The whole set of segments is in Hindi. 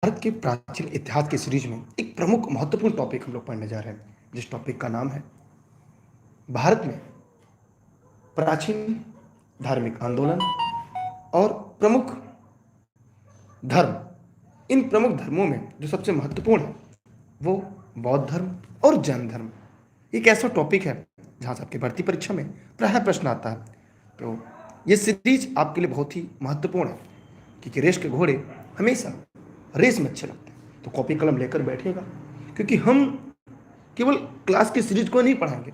भारत के प्राचीन इतिहास की सीरीज में एक प्रमुख महत्वपूर्ण टॉपिक हम लोग पढ़ने जा रहे हैं, जिस टॉपिक का नाम है भारत में प्राचीन धार्मिक आंदोलन और प्रमुख धर्म। इन प्रमुख धर्मों में जो सबसे महत्वपूर्ण है वो बौद्ध धर्म और जैन धर्म। एक ऐसा टॉपिक है जहाँ से आपकी भर्ती परीक्षा में प्रायः प्रश्न आता है। तो ये सीरीज आपके लिए बहुत ही महत्वपूर्ण है, क्योंकि रेस के घोड़े हमेशा रेस में अच्छे लगते हैं। तो कॉपी कलम लेकर बैठिएगा, क्योंकि हम केवल क्लास की सीरीज को नहीं पढ़ाएंगे,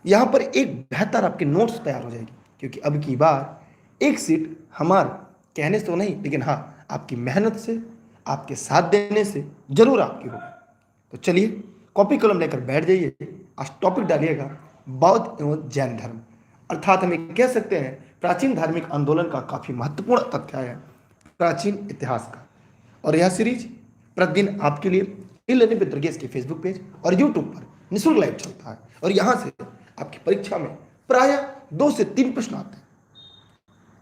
यहाँ पर एक बेहतर आपके नोट्स तैयार हो जाएगी। क्योंकि अब की बार एक सीट हमारे कहने से तो नहीं, लेकिन हाँ आपकी मेहनत से, आपके साथ देने से जरूर आपकी होगी। तो चलिए कॉपी कलम लेकर बैठ जाइए। आज टॉपिक डालिएगा बौद्ध एवं जैन धर्म, अर्थात हम कह सकते हैं प्राचीन धार्मिक आंदोलन का काफी महत्वपूर्ण तथ्य है प्राचीन इतिहास का। और यह सीरीज प्रतिदिन आपके लिए ई लर्निंग विद दुर्गेश के फेसबुक पेज और यूट्यूब पर निःशुल्क लाइव चलता है। और यहाँ से आपकी परीक्षा में प्रायः 2 से 3 प्रश्न आते हैं,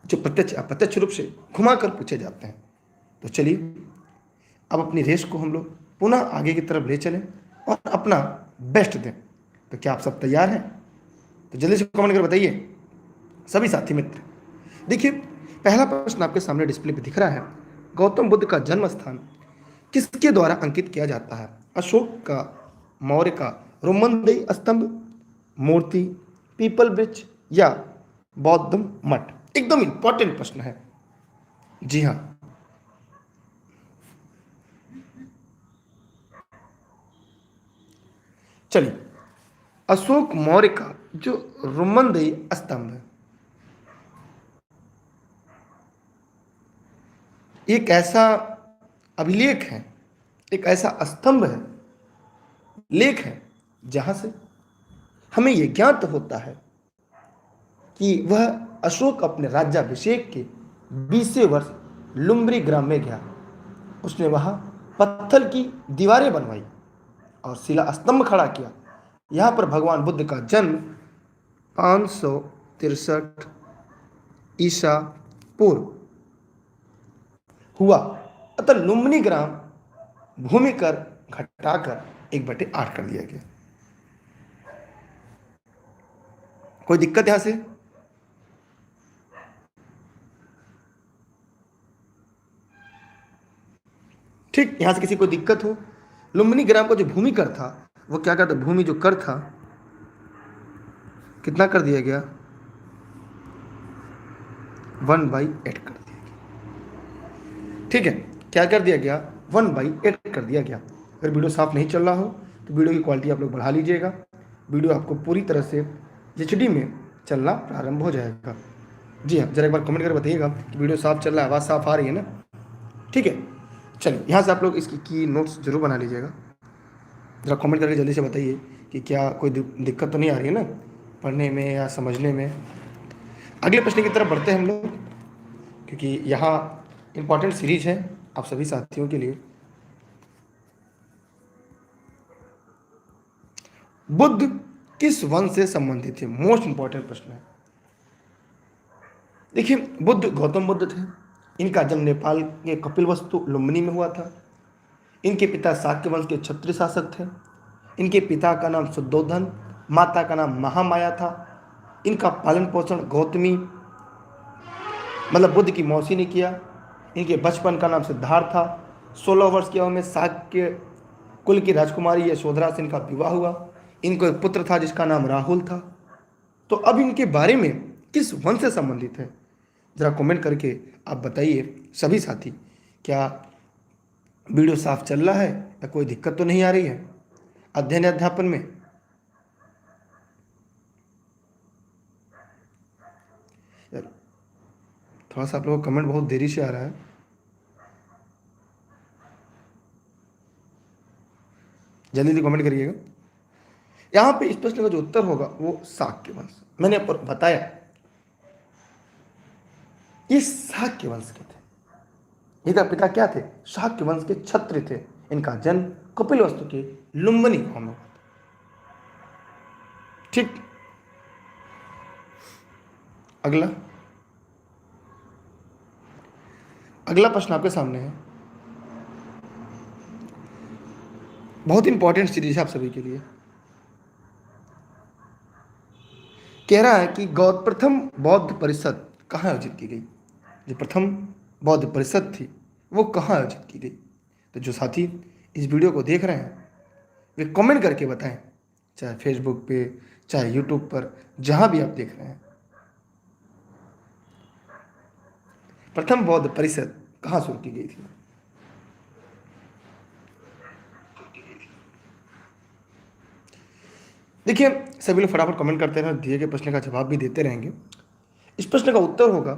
जो प्रत्यक्ष अप्रत्यक्ष रूप से घुमाकर पूछे जाते हैं। तो चलिए अब अपनी रेस को हम लोग पुनः आगे की तरफ ले चलें और अपना बेस्ट दें। तो क्या आप सब तैयार हैं? तो जल्दी से कमेंट कर बताइए सभी साथी मित्र। देखिए, पहला प्रश्न आपके सामने डिस्प्ले पे दिख रहा है। गौतम बुद्ध का जन्म स्थान किसके द्वारा अंकित किया जाता है? अशोक का, मौर्य का, रोमन स्तंभ, मूर्ति, पीपल ब्रिज या बौद्ध मठ? एकदम इंपॉर्टेंट प्रश्न है। जी हाँ, चलिए, अशोक मौर्य का जो रोमनदेही स्तंभ है, एक ऐसा अभिलेख है, एक ऐसा स्तंभ है, लेख है, जहां से हमें यह ज्ञात होता है कि वह अशोक अपने राज्याभिषेक के 20वें वर्ष लुम्बरी ग्राम में गया। उसने वहां पत्थर की दीवारें बनवाई और शिला स्तंभ खड़ा किया। यहां पर भगवान बुद्ध का जन्म 563 ईसा पूर्व हुआ। अतः लुम्बिनी ग्राम भूमि कर घटाकर 1/8 कर दिया गया। कोई दिक्कत यहां से? ठीक, यहां से किसी को दिक्कत हो? लुम्बिनी ग्राम का जो भूमि कर था वो क्या करता? भूमि जो कर था कितना कर दिया गया? 1/8 कर दिया गया। ठीक है, क्या कर दिया गया? 1/8 कर दिया गया। अगर वीडियो साफ नहीं चल रहा हो तो वीडियो की क्वालिटी आप लोग बढ़ा लीजिएगा। वीडियो आपको पूरी तरह से HD में चलना प्रारंभ हो जाएगा। जी हाँ, जरा एक बार कमेंट करके बताइएगा कि वीडियो साफ चल रहा है, आवाज़ साफ आ रही है ना? ठीक है, चलिए यहाँ से आप लोग इसकी की नोट्स जरूर बना लीजिएगा। जरा कमेंट करके जल्दी से बताइए कि क्या कोई दिक्कत तो नहीं आ रही है ना पढ़ने में या समझने में। अगले प्रश्न की तरफ बढ़ते हैं हम लोग, क्योंकि यहाँ इंपॉर्टेंट सीरीज है आप सभी साथियों के लिए। बुद्ध किस वंश से संबंधित थे? मोस्ट इंपॉर्टेंट प्रश्न है। देखिए, बुद्ध गौतम बुद्ध थे। इनका जन्म नेपाल के कपिलवस्तु लुम्बिनी में हुआ था। इनके पिता शाक्य वंश के क्षत्रिय शासक थे। इनके पिता का नाम शुद्धोधन, माता का नाम महामाया था। इनका पालन पोषण गौतमी मतलब बुद्ध की मौसी ने किया। इनके बचपन का नाम सिद्धार्थ था। 16 वर्ष की उम्र में शाक्य कुल की राजकुमारी यशोधरा से इनका विवाह हुआ। इनको एक पुत्र था जिसका नाम राहुल था। तो अब इनके बारे में किस वंश से संबंधित है? जरा कमेंट करके आप बताइए सभी साथी। क्या वीडियो साफ चल रहा है या कोई दिक्कत तो नहीं आ रही है अध्ययन अध्यापन में? थोड़ा सा आप लोगों का कमेंट बहुत देरी से आ रहा है। जल्दी जल्दी कमेंट करिएगा। यहां पे इस प्रश्न का जो उत्तर होगा वो शाक्य वंश। मैंने आपको बताया ये शाक्य वंश के थे। इनका पिता क्या थे? शाक्य वंश के क्षत्रिय थे। इनका जन्म कपिलवस्तु के लुम्बिनी गांव में। ठीक, अगला अगला प्रश्न आपके सामने है। बहुत इंपॉर्टेंट सीरीज है आप सभी के लिए। कह रहा है कि प्रथम बौद्ध परिषद कहाँ आयोजित की गई। जो प्रथम बौद्ध परिषद थी वो कहाँ आयोजित की गई। तो जो साथी इस वीडियो को देख रहे हैं वे कमेंट करके बताएं, चाहे फेसबुक पे चाहे यूट्यूब पर, जहां भी आप देख रहे हैं, प्रथम बौद्ध परिषद कहाँ शुरू की गई थी। देखिए सभी लोग फटाफट कमेंट करते रहें, दिए गए प्रश्न का जवाब भी देते रहेंगे। इस प्रश्न का उत्तर होगा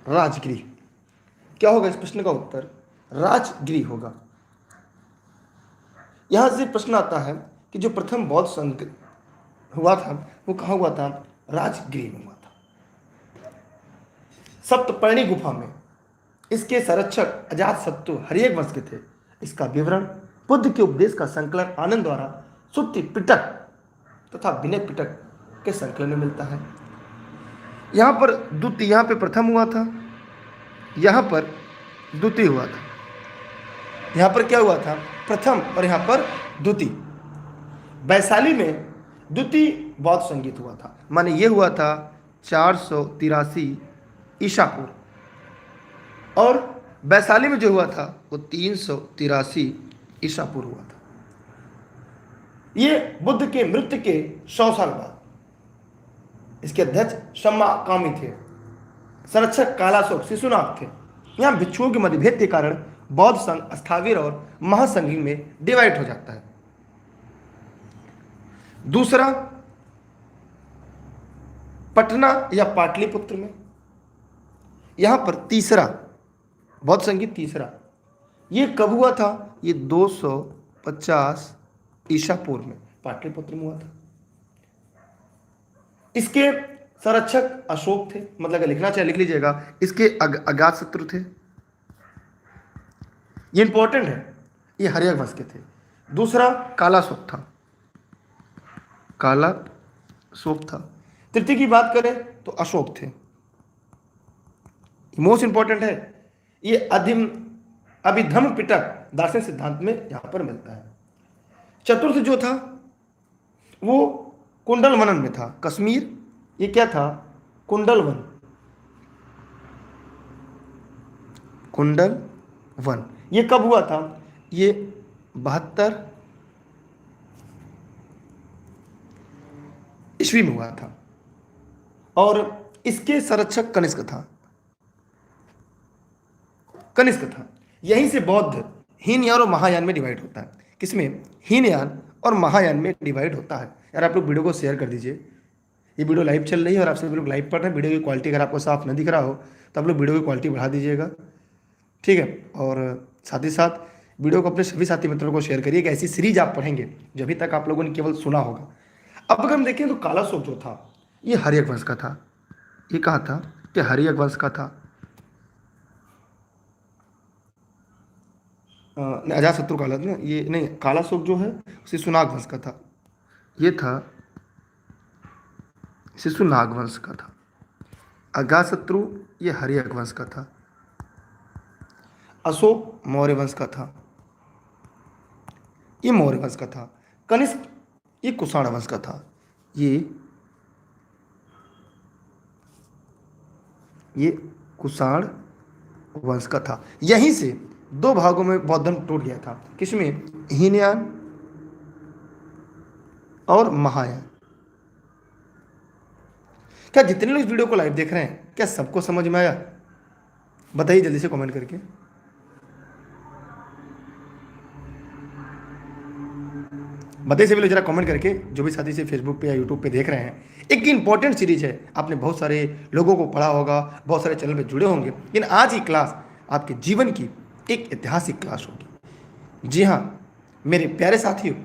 राजगिरी। क्या होगा इस प्रश्न का उत्तर? राजगिरी होगा। यहां से प्रश्न आता है कि जो प्रथम बौद्ध संघ हुआ था वो कहाँ हुआ था? राजगिरी में हुआ था, सप्तपर्णी गुफा में। इसके संरक्षक अजातशत्रु हर्यक वंश के थे। इसका विवरण बुद्ध के उपदेश का संकलन आनंद द्वारा सुत्ति पिटक तथा विनय पिटक के संकलन में मिलता है। यहाँ पर द्वितीय, यहाँ पे प्रथम हुआ था, यहाँ पर द्वितीय हुआ था। यहाँ पर क्या हुआ था? प्रथम, और यहाँ पर द्वितीय। वैशाली में द्वितीय बौद्ध संगीत हुआ था, माने ये हुआ था 483 ईसा पूर्व, और वैशाली में जो हुआ था वो 383 ईसा पूर्व हुआ था। ये बुद्ध के मृत्यु के 100 साल बाद। इसके अध्यक्ष सम्माकामी थे, संरक्षक कालाशोक शिशुनाथ थे। यहाँ भिक्षुओं के मतभेद के कारण बौद्ध संघ स्थाविर और महासंघी में डिवाइड हो जाता है। दूसरा, पटना या पाटलिपुत्र में। यहां पर तीसरा बौद्ध संगीत, तीसरा ये कब हुआ था? ये 250 ईसा पूर्व में पाटलिपुत्र में हुआ था। इसके संरक्षक अशोक थे, मतलब अगर लिखना चाहे लिख लीजिएगा। इसके अजातशत्रु थे, ये इंपॉर्टेंट है, ये हर्यक वंश के थे। दूसरा कालाशोक था, कालाशोक था। तृतीय की बात करें तो अशोक थे। मोस्ट इंपॉर्टेंट है, ये अभिधम्म पिटक दार्शनिक सिद्धांत में यहां पर मिलता है। चतुर्थ जो था वो कुंडल वनन में था, कश्मीर। ये क्या था? कुंडल वन, कुंडल वन। ये कब हुआ था? ये 72 ईस्वी में हुआ था, और इसके संरक्षक कनिष्क था, कनिष्क था। यहीं से बौद्ध हीनयान और महायान में डिवाइड होता है। किसमें? हीनयान और महायान में डिवाइड होता है। यार आप लोग वीडियो को शेयर कर दीजिए। ये वीडियो लाइव चल रही है और आप सभी लोग लाइव पढ़ रहे हैं। वीडियो की क्वालिटी अगर आपको साफ न दिख रहा हो तो आप लोग वीडियो की क्वालिटी बढ़ा दीजिएगा, ठीक है। और साथ ही साथ वीडियो को अपने सभी साथी मित्रों को शेयर करिए कि ऐसी सीरीज आप पढ़ेंगे जो अभी तक आप लोगों ने केवल सुना होगा। अब अगर हम देखें तो कालाशोक जो था ये हर्यक वंश का था। ये कहा था कि हर्यक वंश का था। अजातशत्रु काला ना, ये नहीं, कालाशोक जो है शिशुनाग वंश का था। ये था शिशुनाग वंश का था। अजातशत्रु ये हर्यक वंश का था। अशोक मौर्य वंश का था, ये मौर्य वंश का था। कनिष्क ये कुषाण वंश का था। ये कुषाण वंश का था। यहीं से दो भागों में बौद्ध धर्म टूट गया था। किसमें? हीनयान और महायान। क्या जितने लोग इस वीडियो को लाइव देख रहे हैं क्या सबको समझ में आया? बताइए जल्दी से कमेंट करके। बताइए सभी लोग जरा कमेंट करके, जो भी साथी से फेसबुक पे या यूट्यूब पे देख रहे हैं। एक इंपॉर्टेंट सीरीज है, आपने बहुत सारे लोगों को पढ़ा होगा, बहुत सारे चैनल पे जुड़े होंगे, लेकिन आज की क्लास आपके जीवन की एक ऐतिहासिक क्लास होगी। जी हाँ मेरे प्यारे साथियों,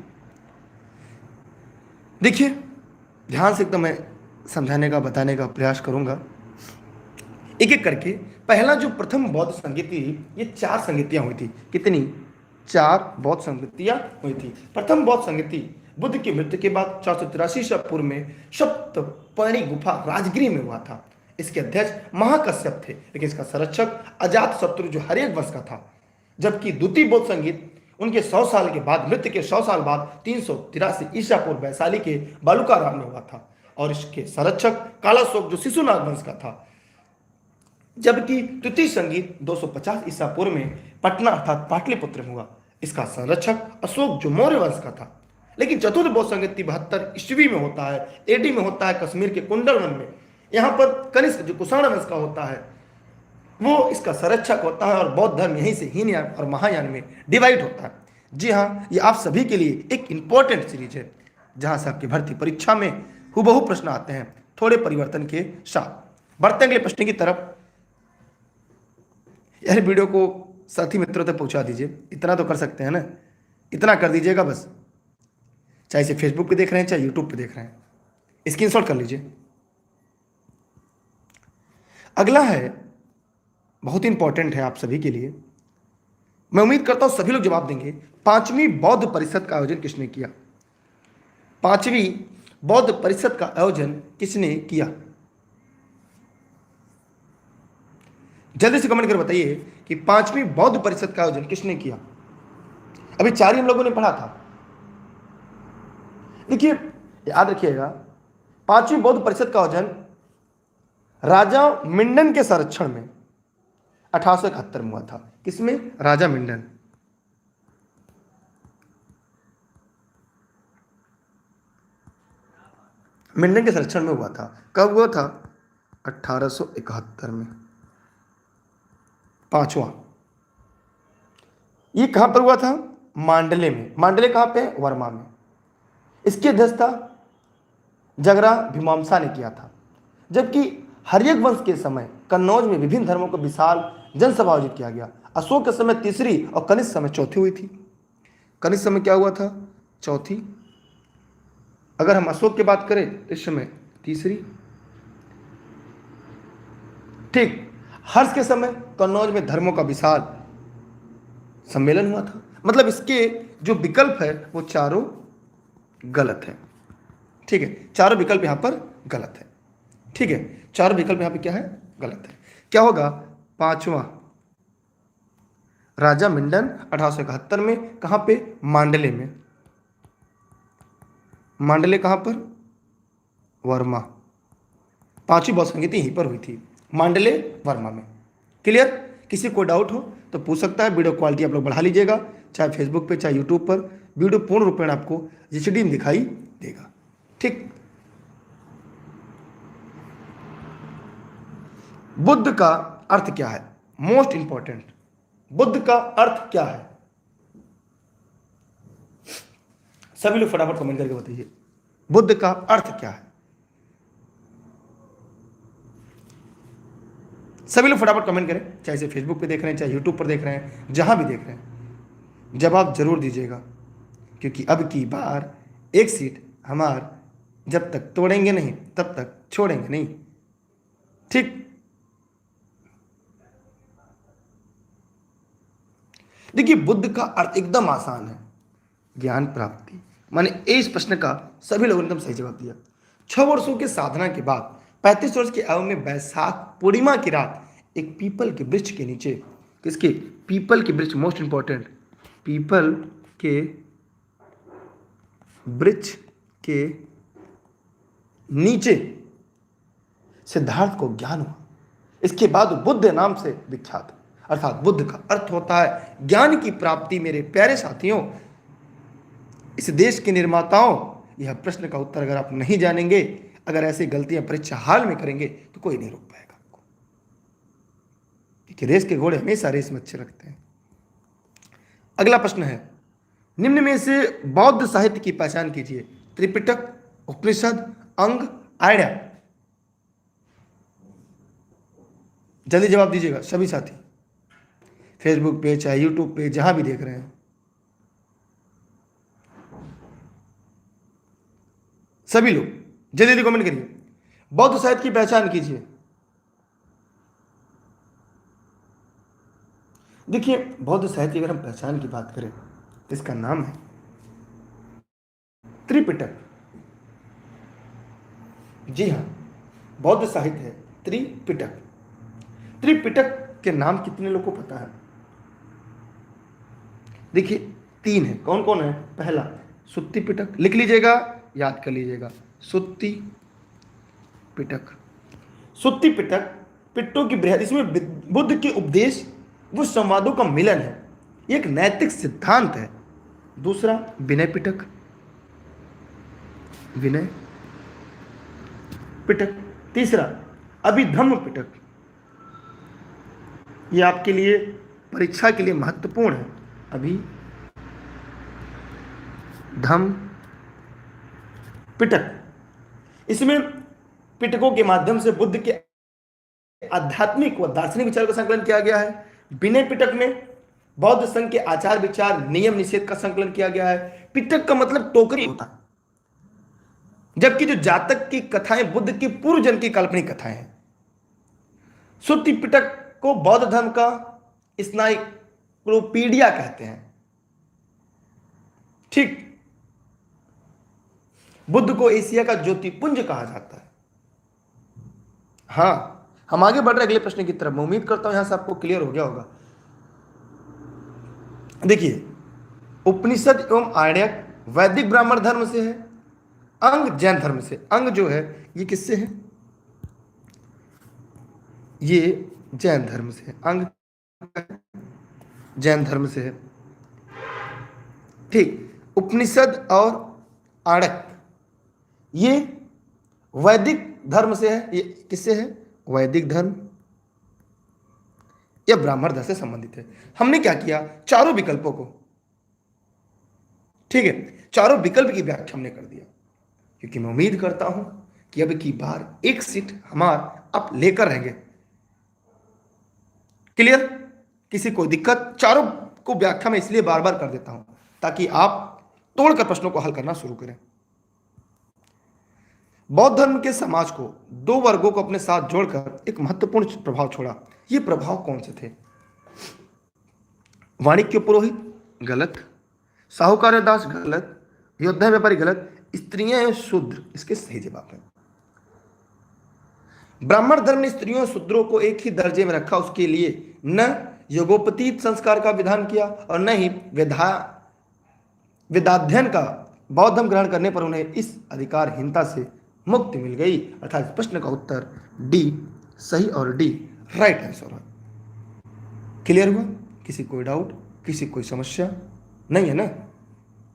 देखिए ध्यान से एकदम मैं समझाने का, बताने का प्रयास करूंगा एक एक करके। पहला जो प्रथम बौद्ध संगीति, ये 4 संगीतियां हुई थी। कितनी? 4 बौद्ध संगीतियां हुई थी। प्रथम बौद्ध संगीति बुद्ध की मृत्यु के बाद 483 ईसा पूर्व में सप्तपर्णी गुफा राजगिरी में हुआ था। इसके अध्यक्ष महाकश्यप थे, लेकिन इसका संरक्षक अजातशत्रु जो हर्यक वंश का था। जबकि द्वितीय बौद्ध संगीत उनके 100 साल के बाद, मृत्यु के 100 साल बाद 383 ईसा पूर्व वैशाली के बालूकाराम में हुआ था। और इसके संरक्षक कालाशोक जो शिशुनाग वंश का था, जबकि तृतीय संगीत 250 ईसा पूर्व में पटना अर्थात पाटलिपुत्र में हुआ। इसका संरक्षक अशोक जो मौर्य वंश का था। लेकिन चतुर्थ बौद्ध संगीत 72 ईस्वी में होता है, एडी में होता है, कश्मीर के कुंडलवन में। यहाँ पर कनिष्क जो कुषाण वंश का होता है वो इसका संरक्षक होता है, और बौद्ध धर्म यहीं से हीनयान और महायान में डिवाइड होता है। जी हाँ, ये आप सभी के लिए एक इंपॉर्टेंट सीरीज है, जहां से आपकी भर्ती परीक्षा में हुबहू प्रश्न आते हैं, थोड़े परिवर्तन के साथ। बढ़ते हैं अगले प्रश्न की तरफ। यार वीडियो को साथी मित्रों तक पहुंचा दीजिए, इतना तो कर सकते हैं ना, इतना कर दीजिएगा बस। चाहे इसे फेसबुक पे देख रहे हैं चाहे यूट्यूब पे देख रहे हैं, स्क्रीनशॉट कर लीजिए। अगला है, बहुत इंपॉर्टेंट है आप सभी के लिए, मैं उम्मीद करता हूं सभी लोग जवाब देंगे। 5वीं बौद्ध परिषद का आयोजन किसने किया? 5वीं बौद्ध परिषद का आयोजन किसने किया? जल्दी से कमेंट कर बताइए कि 5वीं बौद्ध परिषद का आयोजन किसने किया। अभी 4 ही हम लोगों ने पढ़ा था। देखिए, याद रखिएगा, 5वीं बौद्ध परिषद का आयोजन राजा मिंडन के संरक्षण में 1871 में हुआ था। किसमें? राजा मिंडन। मिंडन के संरक्षण में हुआ था। कब हुआ था? 1871 में। 5वां ये कहां पर हुआ था? मांडले में। मांडले कहां पे? वर्मा में। इसकी अध्यक्षता जगरा भीमांसा ने किया था। जबकि हर्यक वंश के समय कन्नौज में विभिन्न धर्मों को विशाल जनसभा आयोजित किया गया। अशोक के समय तीसरी और कनिष्क समय चौथी हुई थी। कनिष्क समय क्या हुआ था? चौथी। अगर हम अशोक की बात करें तो इस समय तीसरी। ठीक। हर्ष के समय कन्नौज में धर्मों का विशाल सम्मेलन हुआ था। मतलब इसके जो विकल्प है वो चारों गलत है। ठीक है, चारों विकल्प यहां पर गलत है। ठीक है, चारों विकल्प यहां पे क्या है? गलत है। क्या होगा? 5वां राजा मिंडन 1871 में। कहां पे? मांडले में। मांडले कहां पर? वर्मा। 5वीं बौद्ध संगीति यहीं पर हुई थी, मांडले वर्मा में। क्लियर? किसी को डाउट हो तो पूछ सकता है। वीडियो क्वालिटी आप लोग बढ़ा लीजिएगा, चाहे फेसबुक पे चाहे यूट्यूब पर। वीडियो पूर्ण रूपेण आपको एचडी में दिखाई देगा। ठीक। बुद्ध का अर्थ क्या है? मोस्ट इंपॉर्टेंट, बुद्ध का अर्थ क्या है? सभी लोग फटाफट कमेंट करके बताइए, बुद्ध का अर्थ क्या है? सभी लोग फटाफट कमेंट करें, चाहे इसे फेसबुक पे देख रहे हैं चाहे यूट्यूब पर देख रहे हैं, जहां भी देख रहे हैं। जवाब जरूर दीजिएगा, क्योंकि अब की बार एक सीट हमार जब तक तोड़ेंगे नहीं तब तक छोड़ेंगे नहीं। ठीक। देखिए, बुद्ध का अर्थ एकदम आसान है, ज्ञान प्राप्ति। माने इस प्रश्न का सभी लोगों ने एकदम सही जवाब दिया। 6 वर्षों के साधना के बाद 35 वर्ष की आयु में वैशाख पूर्णिमा की रात एक पीपल के वृक्ष के नीचे, किसके? पीपल के वृक्ष, मोस्ट इंपॉर्टेंट, पीपल के वृक्ष के नीचे सिद्धार्थ को ज्ञान हुआ। इसके बाद बुद्ध नाम से विख्यात। अर्थात बुद्ध का अर्थ होता है ज्ञान की प्राप्ति। मेरे प्यारे साथियों, इस देश के निर्माताओं, यह प्रश्न का उत्तर अगर आप नहीं जानेंगे, अगर ऐसी गलतियां परीक्षा हाल में करेंगे तो कोई नहीं रोक पाएगा आपको। देखिए, रेस के घोड़े हमेशा रेस में अच्छे लगते हैं। अगला प्रश्न है, निम्न में से बौद्ध साहित्य की पहचान कीजिए। त्रिपिटक, उपनिषद, अंग, आर्या। जल्दी जवाब दीजिएगा सभी साथी, फेसबुक पे चाहे यूट्यूब पे, जहां भी देख रहे हैं। सभी लोग जल्दी जल्दी कमेंट करिए, बौद्ध साहित्य की पहचान कीजिए। देखिए, बौद्ध साहित्य की अगर हम पहचान की बात करें तो इसका नाम है त्रिपिटक। जी हां, बौद्ध साहित्य है त्रिपिटक। त्रिपिटक के नाम कितने लोगों को पता है? देखिए, तीन है। कौन कौन है? पहला सुत्ति पिटक, लिख लीजिएगा, याद कर लीजिएगा, सुत्ति पिटक। सुत्ति पिटक पिट्टों की बृहद, इसमें बुद्ध के उपदेश वो संवादों का मिलन है, एक नैतिक सिद्धांत है। दूसरा विनय पिटक, विनय पिटक। तीसरा अभिधम्म पिटक, ये आपके लिए परीक्षा के लिए महत्वपूर्ण है। अभिधम्म पिटक, इसमें पिटकों के माध्यम से बुद्ध के आध्यात्मिक व दार्शनिक विचारों का संकलन किया गया है। विनय पिटक में बौद्ध संघ के आचार विचार नियम निषेध का संकलन किया गया है। पिटक का मतलब टोकरी होता है, जबकि जो जातक की कथाएं बुद्ध की पूर्व जन्म की काल्पनिक कथाएं हैं। सुत्ति पिटक को बौद्ध धर्म का स्नाइक्लोपीडिया कहते हैं। ठीक, बुद्ध को एशिया का ज्योतिपुंज कहा जाता है। हाँ, हम आगे बढ़ रहे अगले प्रश्न की तरफ। मैं उम्मीद करता हूं यहां से आपको क्लियर हो गया होगा। देखिए, उपनिषद एवं आर्यक वैदिक ब्राह्मण धर्म से है, अंग जैन धर्म से। अंग जो है ये किससे है? ये जैन धर्म से है। अंग जैन धर्म से है। ठीक, उपनिषद और आर्यक ये वैदिक धर्म से है। ये किससे है? वैदिक धर्म या ब्राह्मण धर्म से संबंधित है। हमने क्या किया? चारों विकल्पों को, ठीक है, चारों विकल्प की व्याख्या हमने कर दिया, क्योंकि मैं उम्मीद करता हूं कि अब की बार एक सीट हमारा आप लेकर रहेंगे। क्लियर? किसी को दिक्कत? चारों को व्याख्या में इसलिए बार बार कर देता हूं ताकि आप तोड़कर प्रश्नों को हल करना शुरू करें। बौद्ध धर्म के समाज को दो वर्गों को अपने साथ जोड़कर एक महत्वपूर्ण प्रभाव छोड़ा। ये प्रभाव कौन से थे? वाणिज्य पुरोहित गलत, साहूकार दास गलत, योद्धा व्यापारी गलत, स्त्रियां एवं शूद्र इसके सही जवाब है। ब्राह्मण धर्म ने स्त्रियों और शूद्रों को एक ही दर्जे में रखा। उसके लिए न योगोपतीत संस्कार का विधान किया और न ही वेदाध्ययन का। बौद्ध धर्म ग्रहण करने पर उन्हें इस अधिकारहीनता से मुक्ति मिल गई। अर्थात इस प्रश्न का उत्तर डी सही और डी राइट आंसर है। क्लियर हुआ? किसी कोई डाउट, किसी कोई समस्या नहीं है ना?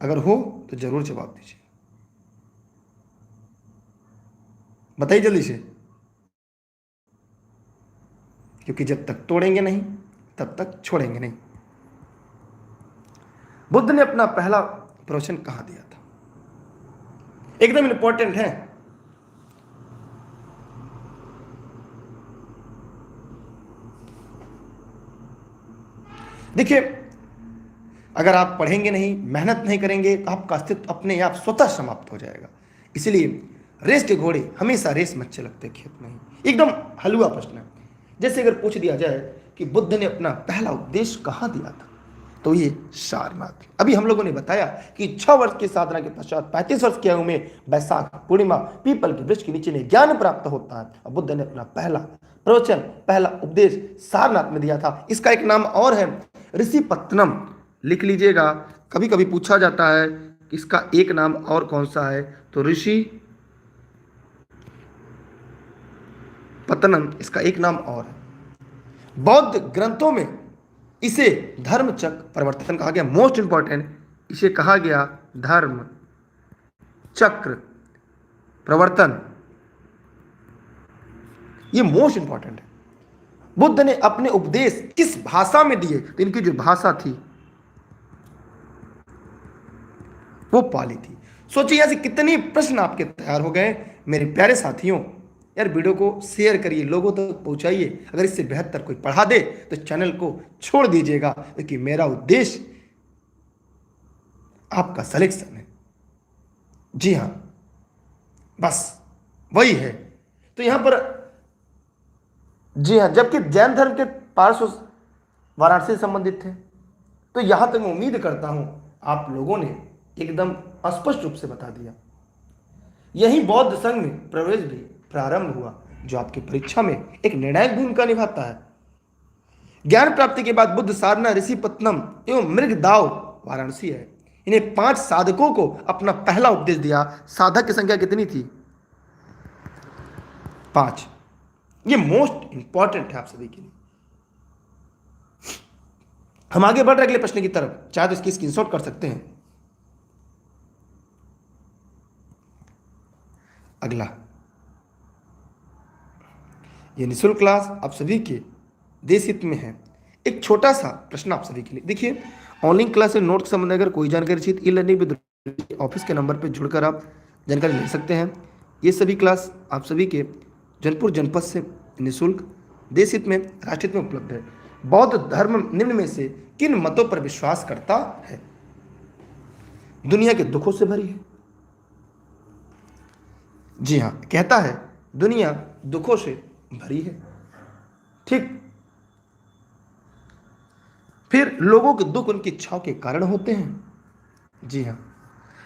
अगर हो तो जरूर जवाब दीजिए, बताइए जल्दी से, क्योंकि जब तक तोड़ेंगे नहीं तब तक छोड़ेंगे नहीं। बुद्ध ने अपना पहला प्रवचन कहां दिया था? एकदम इंपॉर्टेंट है। देखिए, अगर आप पढ़ेंगे नहीं, मेहनत नहीं करेंगे तो आपका अस्तित्व अपने आप स्वतः समाप्त हो जाएगा। इसलिए रेस के घोड़े हमेशा रेस में अच्छे लगते हैं, खेत में ही। एकदम हलवा प्रश्न है। जैसे अगर पूछ दिया जाए कि बुद्ध ने अपना पहला उपदेश कहां दिया था, तो ये सारनाथ। अभी हम लोगों ने बताया कि 6 वर्ष की साधना के पश्चात 35 वर्ष की आयु में वैशाख पूर्णिमा पीपल के वृक्ष के नीचे ने ज्ञान प्राप्त होता है। और बुद्ध ने अपना पहला प्रवचन, पहला उपदेश सारनाथ में दिया था। इसका एक नाम और है ऋषिपत्तनम, लिख लीजिएगा। कभी कभी पूछा जाता है कि इसका एक नाम और कौन सा है, तो ऋषि पत्तनम इसका एक नाम और है। बौद्ध ग्रंथों में इसे धर्म चक्र प्रवर्तन कहा गया। मोस्ट इंपॉर्टेंट, इसे कहा गया धर्म चक्र प्रवर्तन। ये मोस्ट इंपॉर्टेंट है। बुद्ध ने अपने उपदेश किस भाषा में दिए? तो इनकी जो भाषा थी वो पाली थी। सोचिए यहां से कितने प्रश्न आपके तैयार हो गए। मेरे प्यारे साथियों, यार वीडियो को शेयर करिए, लोगों तक पहुंचाइए। अगर इससे बेहतर कोई पढ़ा दे तो चैनल को छोड़ दीजिएगा, क्योंकि मेरा उद्देश्य आपका सिलेक्शन है। जी हां, बस वही है। तो यहां पर जी हां, जबकि जैन धर्म के पार्श्व वाराणसी से संबंधित थे। तो यहां तक मैं उम्मीद करता हूं आप लोगों ने एकदम स्पष्ट रूप से बता दिया। यही बौद्ध संघ में प्रवेश भी प्रारंभ हुआ, जो आपकी परीक्षा में एक निर्णायक भूमिका निभाता है। ज्ञान प्राप्ति के बाद बुद्ध सारनाथ, ऋषिपत्तनम एवं मृगदाव वाराणसी है। इन्हें 5 साधकों को अपना पहला उपदेश दिया। साधक की संख्या कितनी थी? 5। ये मोस्ट इंपॉर्टेंट है आप सभी के लिए। हम आगे बढ़ रहे अगले प्रश्न की तरफ, चाहे तो इसकी स्क्रीनशॉट कर सकते हैं। अगला, ये निःशुल्क क्लास आप सभी के देश हित में है। एक छोटा सा प्रश्न आप सभी के लिए। देखिए, ऑनलाइन क्लास से नोट के संबंध में अगर कोई जानकारी चाहिए, ई लर्निंग विद ऑफिस के नंबर पर जुड़कर आप जानकारी ले सकते हैं। ये सभी क्लास आप सभी के जौनपुर जनपद से निःशुल्क, देश हित में, राष्ट्र हित में उपलब्ध है। बौद्ध धर्म निम्न में से किन मतों पर विश्वास करता है? दुनिया के दुखों से भरी है। जी हाँ, कहता है दुनिया दुखों से भरी है। ठीक। फिर लोगों के दुख उनकी इच्छाओं के कारण होते हैं। जी हाँ,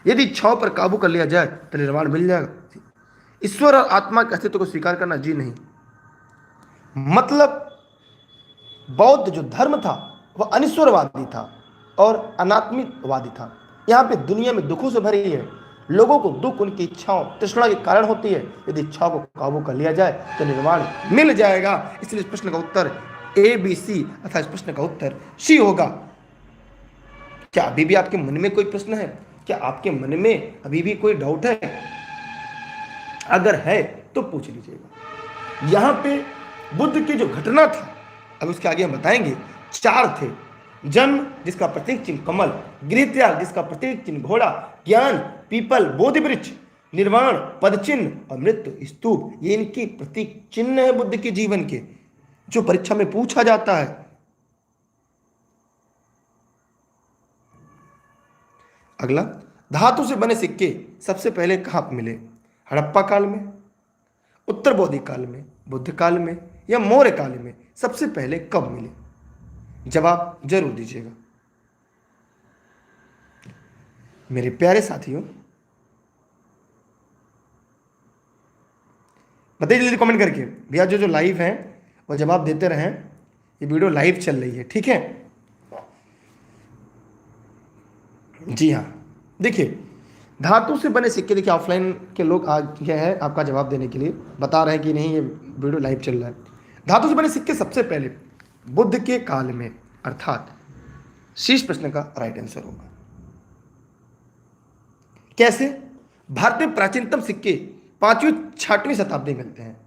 यदि इच्छाओं पर काबू कर लिया जाए तो निर्वाण मिल जाएगा। ईश्वर और आत्मा के अस्तित्व को स्वीकार करना जी नहीं। मतलब बौद्ध जो धर्म था वह अनिश्वरवादी था और अनात्मिकवादी था। यहाँ पे दुनिया में दुखों से भरी है। लोगों को दुख उनकी इच्छाओं, तृष्णा के कारण होती है। यदि इच्छाओं को काबू कर लिया जाए तो निर्वाण मिल जाएगा। इसलिए इस प्रश्न का उत्तर ए, बी, सी अर्थात इस प्रश्न का उत्तर सी होगा। क्या अभी भी आपके मन में कोई प्रश्न है? क्या आपके मन में अभी भी कोई डाउट है? अगर है तो पूछ लीजिएगा। यहां पे बुद्ध की जो घटना था, अब उसके आगे हम बताएंगे, 4 थे। जन्म जिसका प्रतीक चिन्ह कमल, गृह त्याग जिसका प्रतीक चिन्ह घोड़ा, ज्ञान पीपल बोधि वृक्ष, निर्वाण पद चिन्ह और मृत्यु स्तूप। ये इनकी प्रतीक चिन्ह है बुद्ध के जीवन के, जो परीक्षा में पूछा जाता है। अगला, धातु से बने सिक्के सबसे पहले कहां मिले? हड़प्पा काल में, उत्तर बौद्धिक काल में, बुद्ध काल में या मौर्य काल में? सबसे पहले कब मिले? जवाब जरूर दीजिएगा मेरे प्यारे साथियों। बताइए जल्दी कमेंट करके। भैया जो लाइव हैं वो जवाब देते रहें, ये वीडियो लाइव चल रही है, ठीक है? जी हाँ, देखिए धातु से बने सिक्के, देखिए ऑफलाइन के लोग आ गए हैं आपका जवाब देने के लिए, बता रहे हैं कि नहीं ये वीडियो लाइव चल रहा है। धातु से बने सिक्के सबसे पहले बुद्ध के काल में, अर्थात शीर्ष प्रश्न का राइट आंसर होगा। कैसे? भारत में प्राचीनतम सिक्के 5वीं 6वीं शताब्दी में मिलते हैं,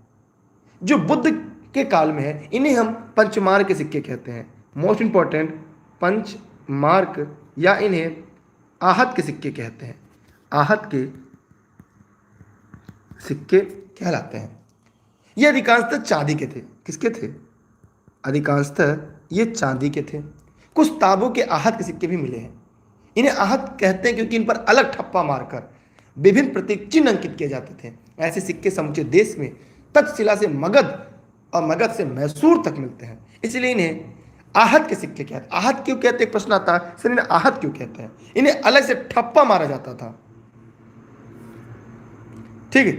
जो बुद्ध के काल में है। इन्हें हम पंचमार्क के सिक्के कहते हैं। मोस्ट इंपॉर्टेंट, पंचमार्क या इन्हें आहत के सिक्के कहते हैं। आहत के सिक्के कहलाते हैं। ये अधिकांशतः चांदी के थे। किसके थे? अधिकांशतः ये चांदी के थे। कुछ ताबों के आहत के सिक्के भी मिले हैं। इन्हें आहत कहते हैं क्योंकि इन पर अलग ठप्पा मारकर विभिन्न प्रतीक चिन्ह अंकित किए जाते थे। ऐसे सिक्के समूचे देश में तक्षशिला से मगध और मगध से मैसूर तक मिलते हैं, इसलिए इन्हें आहत के सिक्के कहते हैं। आहत क्यों कहते हैं? प्रश्न आता है, सर इन्हें आहत क्यों कहते हैं? इन्हें अलग से ठप्पा मारा जाता था। ठीक है,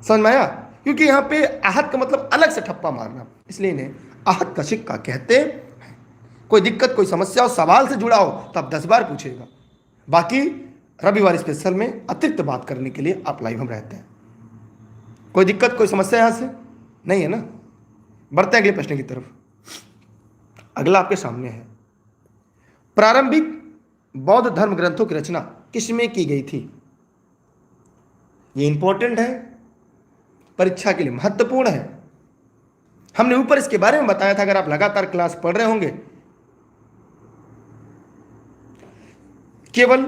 समझ में आया? क्योंकि यहां पे आहत का मतलब अलग से ठप्पा मारना, इसलिए इन्हें आहत का सिक्का कहते हैं। कोई दिक्कत, कोई समस्या हो, सवाल से जुड़ा हो तो आप 10 बार पूछेगा। बाकी रविवार स्पेशल में अतिरिक्त बात करने के लिए आप लाइव हम रहते हैं। कोई दिक्कत, कोई समस्या यहां से नहीं है ना? बढ़ते हैं अगले प्रश्न की तरफ। अगला आपके सामने है, प्रारंभिक बौद्ध धर्म ग्रंथों की रचना किसमें की गई थी? ये इंपॉर्टेंट है, परीक्षा के लिए महत्वपूर्ण है। हमने ऊपर इसके बारे में बताया था, अगर आप लगातार क्लास पढ़ रहे होंगे। केवल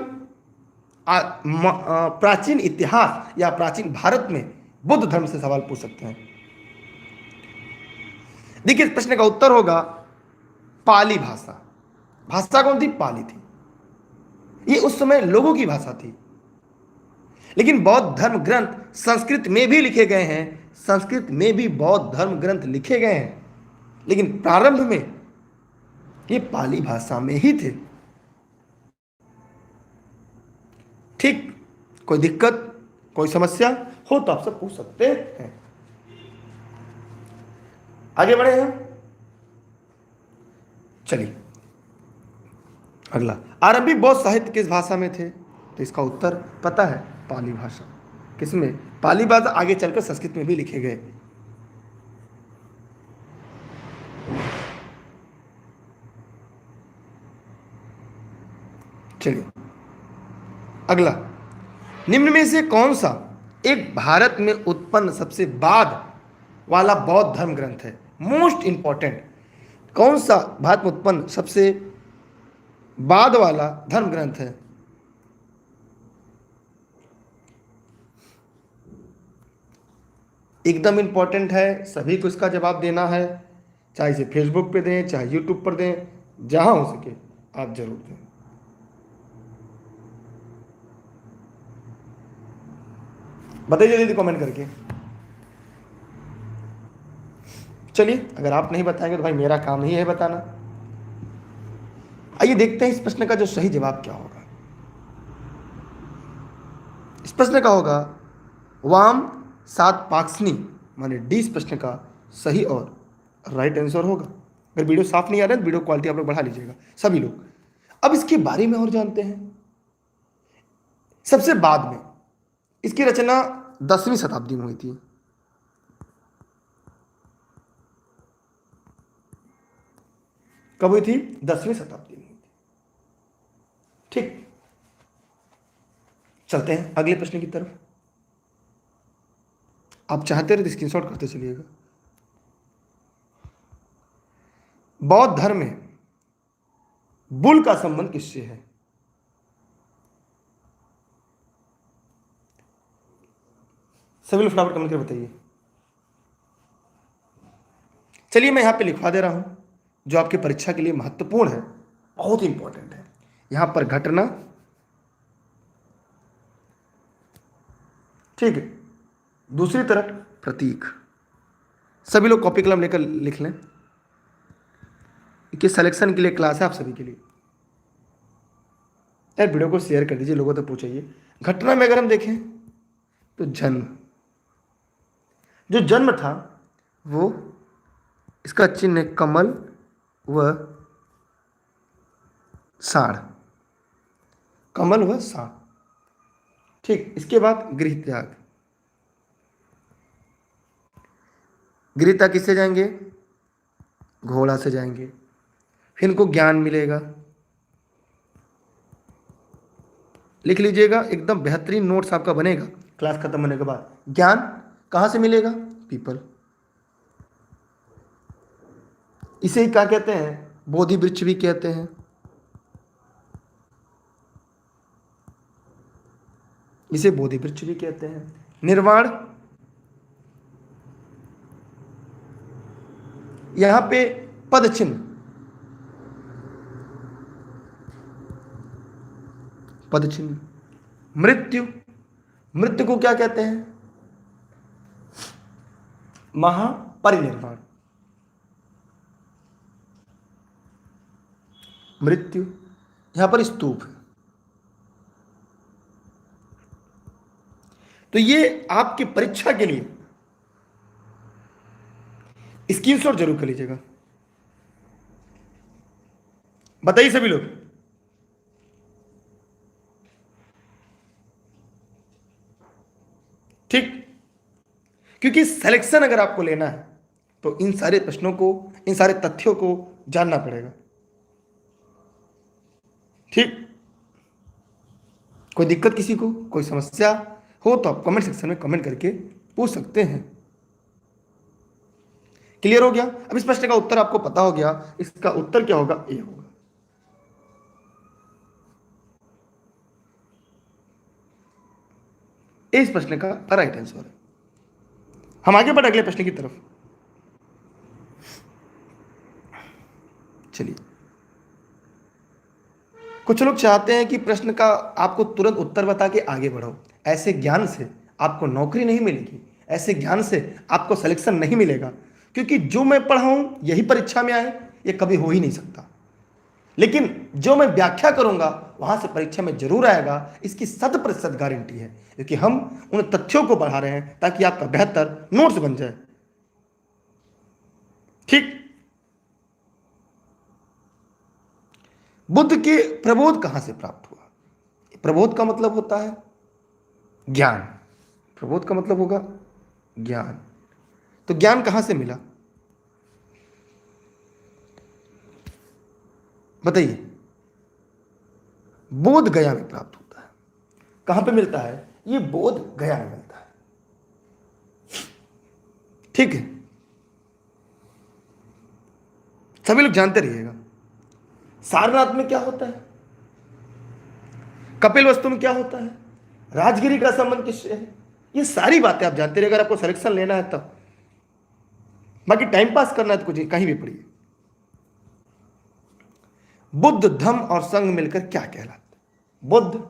प्राचीन इतिहास या प्राचीन भारत में बुद्ध धर्म से सवाल पूछ सकते हैं। देखिए, इस प्रश्न का उत्तर होगा पाली भाषा। भाषा कौन थी? पाली थी। ये उस समय लोगों की भाषा थी। लेकिन बौद्ध धर्म ग्रंथ संस्कृत में भी लिखे गए हैं। संस्कृत में भी बौद्ध धर्म ग्रंथ लिखे गए हैं, लेकिन प्रारंभ में ये पाली भाषा में ही थे। ठीक, कोई दिक्कत, कोई समस्या हो तो आपसे पूछ सकते हैं। आगे बढ़े हम, चलिए अगला, अरबी बौद्ध साहित्य किस भाषा में थे? तो इसका उत्तर पता है, पाली भाषा। किसमें? पाली भाषा। आगे चलकर संस्कृत में भी लिखे गए। चलिए अगला, निम्न में से कौन सा एक भारत में उत्पन्न सबसे बाद वाला बौद्ध धर्म ग्रंथ है? मोस्ट इंपॉर्टेंट, कौन सा भारत में उत्पन्न सबसे बाद वाला धर्म ग्रंथ है? एकदम इंपॉर्टेंट है, सभी को इसका जवाब देना है, चाहे इसे फेसबुक पे दें, चाहे यूट्यूब पर दें, जहां हो सके आप जरूर दें। बताइए जल्दी कमेंट करके। चलिए, अगर आप नहीं बताएंगे तो भाई मेरा काम ही है बताना। आइए देखते हैं इस प्रश्न का जो सही जवाब क्या होगा। इस प्रश्न का होगा वाम सात पाक्सनी, माने डी इस प्रश्न का सही और राइट आंसर होगा। अगर वीडियो साफ नहीं आ रहा है तो वीडियो क्वालिटी आप लोग बढ़ा लीजिएगा सभी लोग। अब इसके बारे में और जानते हैं। सबसे बाद में इसकी रचना 10वीं शताब्दी में हुई थी। कब हुई थी? 10वीं शताब्दी में हुई थी। ठीक, चलते हैं अगले प्रश्न की तरफ। आप चाहते रहे तो स्क्रीनशॉट करते चलिएगा। बौद्ध धर्म में बुल का संबंध किससे है? सभी लोग फटाफट कमेंट करके बताइए। चलिए मैं यहां पे लिखवा दे रहा हूं जो आपकी परीक्षा के लिए महत्वपूर्ण है, बहुत इंपॉर्टेंट है। यहां पर घटना, ठीक है, दूसरी तरफ प्रतीक। सभी लोग कॉपी कलम लेकर लिख लें कि सिलेक्शन के लिए क्लास है आप सभी के लिए। यार वीडियो को शेयर कर दीजिए, लोगों तक पहुंचाइए। घटना में अगर हम देखें तो जन्म, जो जन्म था वो, इसका चिन्ह है कमल व साढ़, कमल व साढ़। ठीक, इसके बाद गृह त्याग। गृह त्याग किससे जाएंगे? घोड़ा से जाएंगे। फिर इनको ज्ञान मिलेगा। लिख लीजिएगा, एकदम बेहतरीन नोट्स आपका बनेगा क्लास खत्म होने के बाद। ज्ञान कहां से मिलेगा? पीपल। इसे ही क्या कहते हैं? बोधि वृक्ष भी कहते हैं। इसे बोधि वृक्ष भी कहते हैं। निर्वाण, यहां पे पद चिन्ह, पद चिन्ह। मृत्यु, मृत्यु को क्या कहते हैं? महापरिनिर्वाण। मृत्यु, यहां पर स्तूप है। तो ये आपकी परीक्षा के लिए स्क्रीनशॉट जरूर कर लीजिएगा। बताइए सभी लोग। ठीक, क्योंकि सिलेक्शन अगर आपको लेना है तो इन सारे प्रश्नों को, इन सारे तथ्यों को जानना पड़ेगा। ठीक, कोई दिक्कत किसी को, कोई समस्या हो तो आप कमेंट सेक्शन में कमेंट करके पूछ सकते हैं। क्लियर हो गया? अब इस प्रश्न का उत्तर आपको पता हो गया। इसका उत्तर क्या होगा? ए होगा। इस प्रश्न का राइट आंसर है। हम आगे बढ़े अगले प्रश्न की तरफ। चलिए, कुछ लोग चाहते हैं कि प्रश्न का आपको तुरंत उत्तर बता के आगे बढ़ो। ऐसे ज्ञान से आपको नौकरी नहीं मिलेगी, ऐसे ज्ञान से आपको सिलेक्शन नहीं मिलेगा, क्योंकि जो मैं पढ़ाऊं यही परीक्षा में आए, ये कभी हो ही नहीं सकता। लेकिन जो मैं व्याख्या करूंगा वहां से परीक्षा में जरूर आएगा, इसकी 100% गारंटी है, क्योंकि हम उन तथ्यों को बढ़ा रहे हैं ताकि आपका बेहतर नोट्स बन जाए। ठीक, बुद्ध के प्रबोध कहां से प्राप्त हुआ? प्रबोध का मतलब होता है ज्ञान। प्रबोध का मतलब होगा ज्ञान। तो ज्ञान कहां से मिला बताइए? बोध गया में प्राप्त होता है। कहां पे मिलता है? ये बोध गया में मिलता है। ठीक है, सभी लोग जानते रहिएगा। सारनाथ में क्या होता है, कपिल वस्तु में क्या होता है, राजगिरी का संबंध किससे है, ये सारी बातें आप जानते रहिए। अगर आपको सिलेक्शन लेना है तब, बाकी टाइम पास करना है तो कुछ कहीं भी पढ़िए। बुद्ध धम्म और संघ मिलकर क्या कहलाते? बुद्ध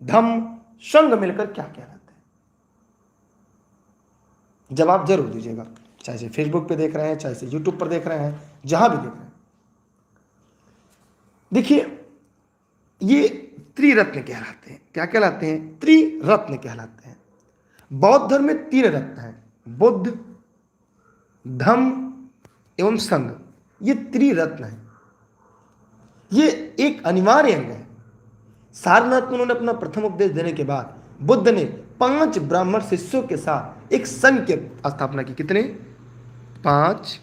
धम्म संघ मिलकर क्या कहलाते हैं? जवाब जरूर दीजिएगा, चाहे से फेसबुक पे देख रहे हैं, चाहे से यूट्यूब पर देख रहे हैं, जहां भी देख रहे हैं। देखिए, ये त्रिरत्न कहलाते हैं। क्या कहलाते हैं? त्रिरत्न कहलाते हैं। बौद्ध धर्म में तीन रत्न हैं, बुद्ध, धम्म एवं संघ। ये त्रिरत्न है, ये एक अनिवार्य अंग है। सारनाथ में उन्होंने अपना प्रथम उपदेश देने के बाद बुद्ध ने 5 ब्राह्मण शिष्यों के साथ एक संघ की स्थापना की। कितने? 5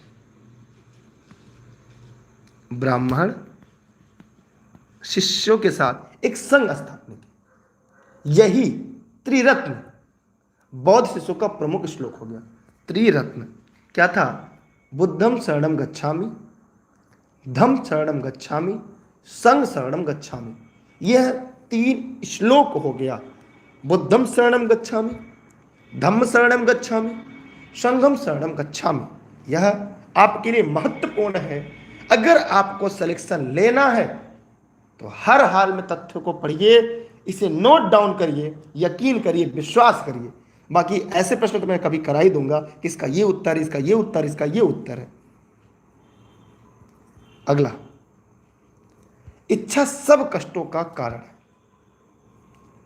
ब्राह्मण शिष्यों के साथ एक संघ स्थापना की। यही त्रिरत्न बौद्ध शिष्यों का प्रमुख श्लोक हो गया। त्रिरत्न क्या था? बुद्धम शरणम गच्छामि, धम्म शरणम गच्छामि, संघ शरणम गच्छामि। यह 3 श्लोक हो गया। बुद्धम शरणम गच्छामि, धम्म शरणम गच्छामि, संघम शरणम गच्छामि। यह आपके लिए महत्वपूर्ण है। अगर आपको सिलेक्शन लेना है तो हर हाल में तथ्यों को पढ़िए, इसे नोट डाउन करिए, यकीन करिए, विश्वास करिए। बाकी ऐसे प्रश्न तो मैं कभी करा ही दूंगा कि इसका ये उत्तर, इसका ये उत्तर, इसका ये उत्तर है। अगला, इच्छा सब कष्टों का कारण है।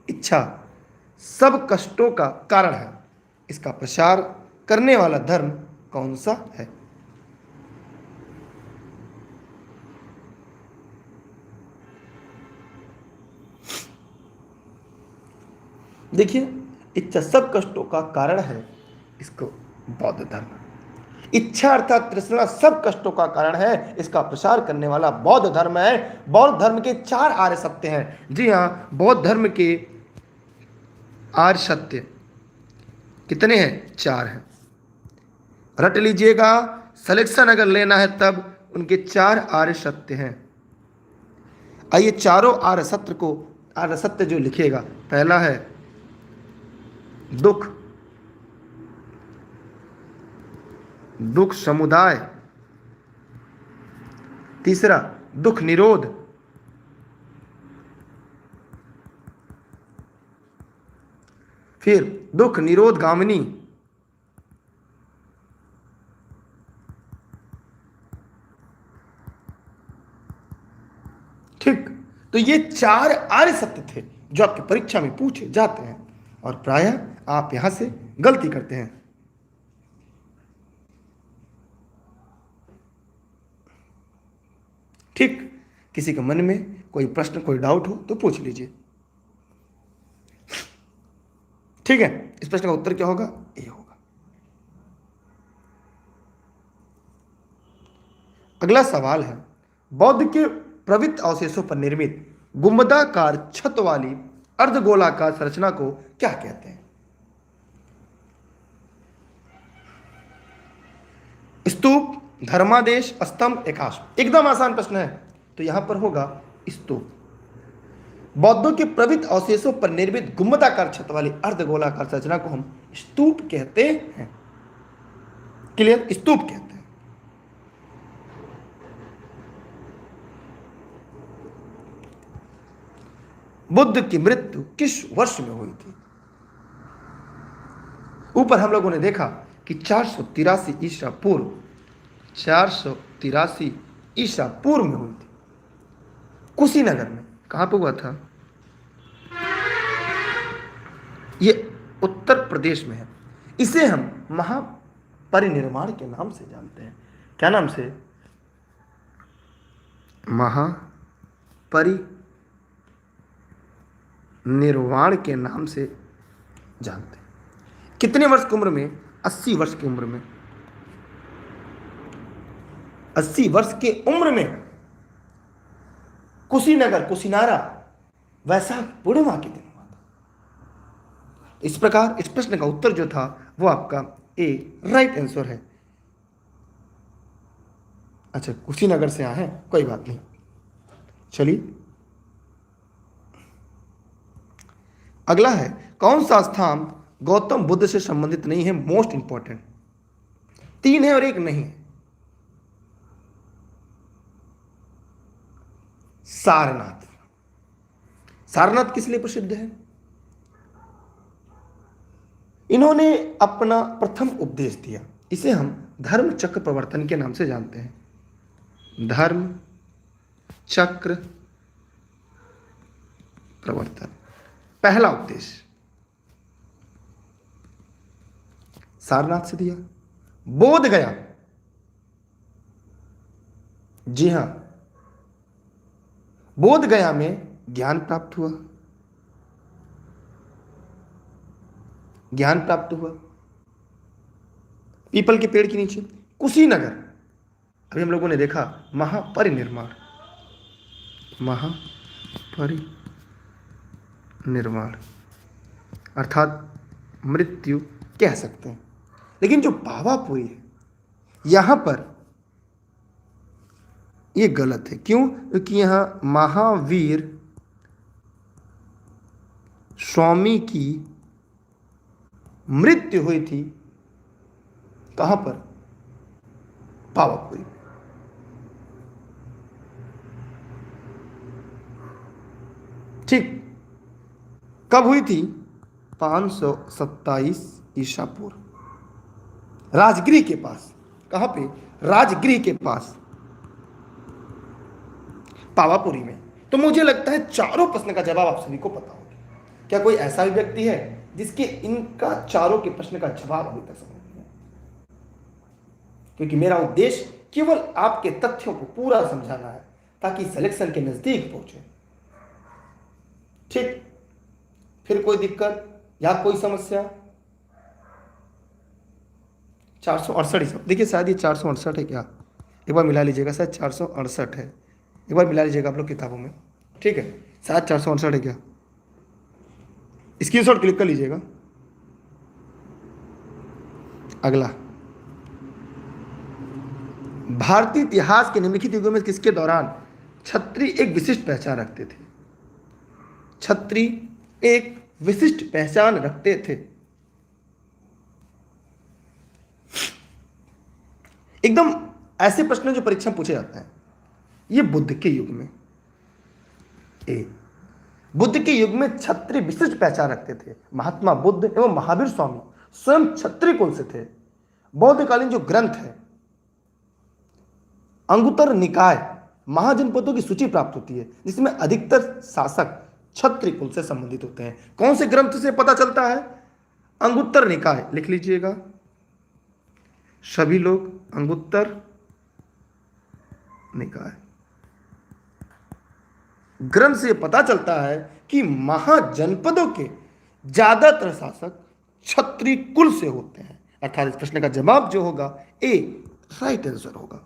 इच्छा सब कष्टों का कारण है। इसका प्रसार करने वाला धर्म कौन सा है? देखिए, इच्छा सब कष्टों का कारण है, इसको बौद्ध धर्म। इच्छा अर्थात तृष्णा सब कष्टों का कारण है, इसका प्रसार करने वाला बौद्ध धर्म है। बौद्ध धर्म के 4 आर्य सत्य हैं। जी हाँ, बौद्ध धर्म के आर्य सत्य कितने हैं? 4 हैं। रट लीजिएगा, सिलेक्शन अगर लेना है तब उनके 4 आर्य सत्य हैं। आइए चारों आर्य सत्य जो लिखिएगा, पहला है दुख, दुख समुदाय। तीसरा दुख निरोध। फिर दुख निरोध गामिनी। ठीक, तो ये 4 आर्य सत्य थे जो आपकी परीक्षा में पूछे जाते हैं, और प्रायः आप यहां से गलती करते हैं। ठीक, किसी के मन में कोई प्रश्न, कोई डाउट हो तो पूछ लीजिए। ठीक है, इस प्रश्न का उत्तर क्या होगा? ये होगा। अगला सवाल है, बौद्ध के प्रवृत्त अवशेषों पर निर्मित गुंबदाकार छत वाली अर्धगोलाकार संरचना को क्या कहते हैं? स्तूप, धर्मादेश, स्तंभ, एकाश्म। एकदम आसान प्रश्न है, तो यहां पर होगा स्तूप। बौद्धों के प्रवृत्त अवशेषों पर निर्मित गुंबदाकार छत वाली अर्धगोलाकार संरचना को हम स्तूप कहते हैं। क्लियर? स्तूप कहते हैं। बुद्ध की मृत्यु किस वर्ष में हुई थी? ऊपर हम लोगों ने देखा कि 483 ईसा पूर्व, 483 ईसा पूर्व में हुई थी, कुशीनगर में। कहां पर हुआ था? ये उत्तर प्रदेश में है। इसे हम महापरिनिर्वाण के नाम से जानते हैं। क्या नाम से? परिनिर्वाण के नाम से जानते हैं। कितने वर्ष की उम्र में? 80 वर्ष की उम्र में। 80 वर्ष की उम्र में कुशीनगर, कुशीनारा, वैशाख पूर्णिमा के दिन हुआ था। इस प्रकार इस प्रश्न का उत्तर जो था वो आपका ए राइट आंसर है। अच्छा, कुशीनगर से आए हैं, कोई बात नहीं। चलिए अगला है, कौन सा स्थान गौतम बुद्ध से संबंधित नहीं है? Most important. 3 है और 1 नहीं है। सारनाथ। सारनाथ किस लिए प्रसिद्ध है? इन्होंने अपना प्रथम उपदेश दिया। इसे हम धर्म चक्र प्रवर्तन के नाम से जानते हैं। धर्म चक्र प्रवर्तन, पहला उपदेश सारनाथ से दिया। बोध गया, जी हां, बोध गया में ज्ञान प्राप्त हुआ। ज्ञान प्राप्त हुआ पीपल के पेड़ के नीचे। कुशीनगर, अभी हम लोगों ने देखा महापरिनिर्वाण, महापरिनिर्वाण अर्थात मृत्यु कह सकते हैं। लेकिन जो पावापुरी है यहां पर ये गलत है। क्यों? क्योंकि यहां महावीर स्वामी की मृत्यु हुई थी। कहां पर? पावापुरी। ठीक, कब हुई थी? 527 ईसा पूर्व, राजगृह के पास। कहां पे? राजगृह के पास, पावापुरी में। तो मुझे लगता है चारों प्रश्न का जवाब आप सभी को पता होगा। क्या कोई ऐसा भी व्यक्ति है जिसके इनका चारों के प्रश्न का जवाब अभी तक समझ नहीं आया? क्योंकि मेरा उद्देश्य केवल आपके तथ्यों को पूरा समझाना है ताकि सिलेक्शन के नजदीक पहुंचे। ठीक, फिर कोई दिक्कत या कोई समस्या? 468 ही। देखिए शायद ये 468 है क्या? एक बार मिला लीजिएगा, शायद 468 है। एक बार मिला लीजिएगा आप लोग किताबों में। ठीक है, शायद 468 है क्या? स्क्रीनशॉट क्लिक कर लीजिएगा। अगला, भारतीय इतिहास के निम्नलिखित युगों में किसके दौरान क्षत्रिय एक विशिष्ट पहचान रखते थे? क्षत्रिय एक विशिष्ट पहचान रखते थे। एकदम ऐसे प्रश्न जो परीक्षा में पूछे जाते हैं। ये बुद्ध के युग में, बुद्ध के युग में क्षत्रिय विशिष्ट पहचान रखते थे। महात्मा बुद्ध एवं महावीर स्वामी स्वयं क्षत्रिय कुल से थे। बौद्धकालीन जो ग्रंथ है, अंगुत्तर निकाय, महाजनपदों की सूची प्राप्त होती है जिसमें अधिकतर शासक क्षत्रिय कुल से संबंधित होते हैं। कौन से ग्रंथ से पता चलता है? अंगुत्तर निकाय, लिख लीजिएगा सभी लोग, अंगुत्तर निकाय ग्रंथ से पता चलता है कि महाजनपदों के ज्यादातर शासक क्षत्रिय कुल से होते हैं। अर्थात इस प्रश्न का जवाब जो होगा ए राइट आंसर होगा।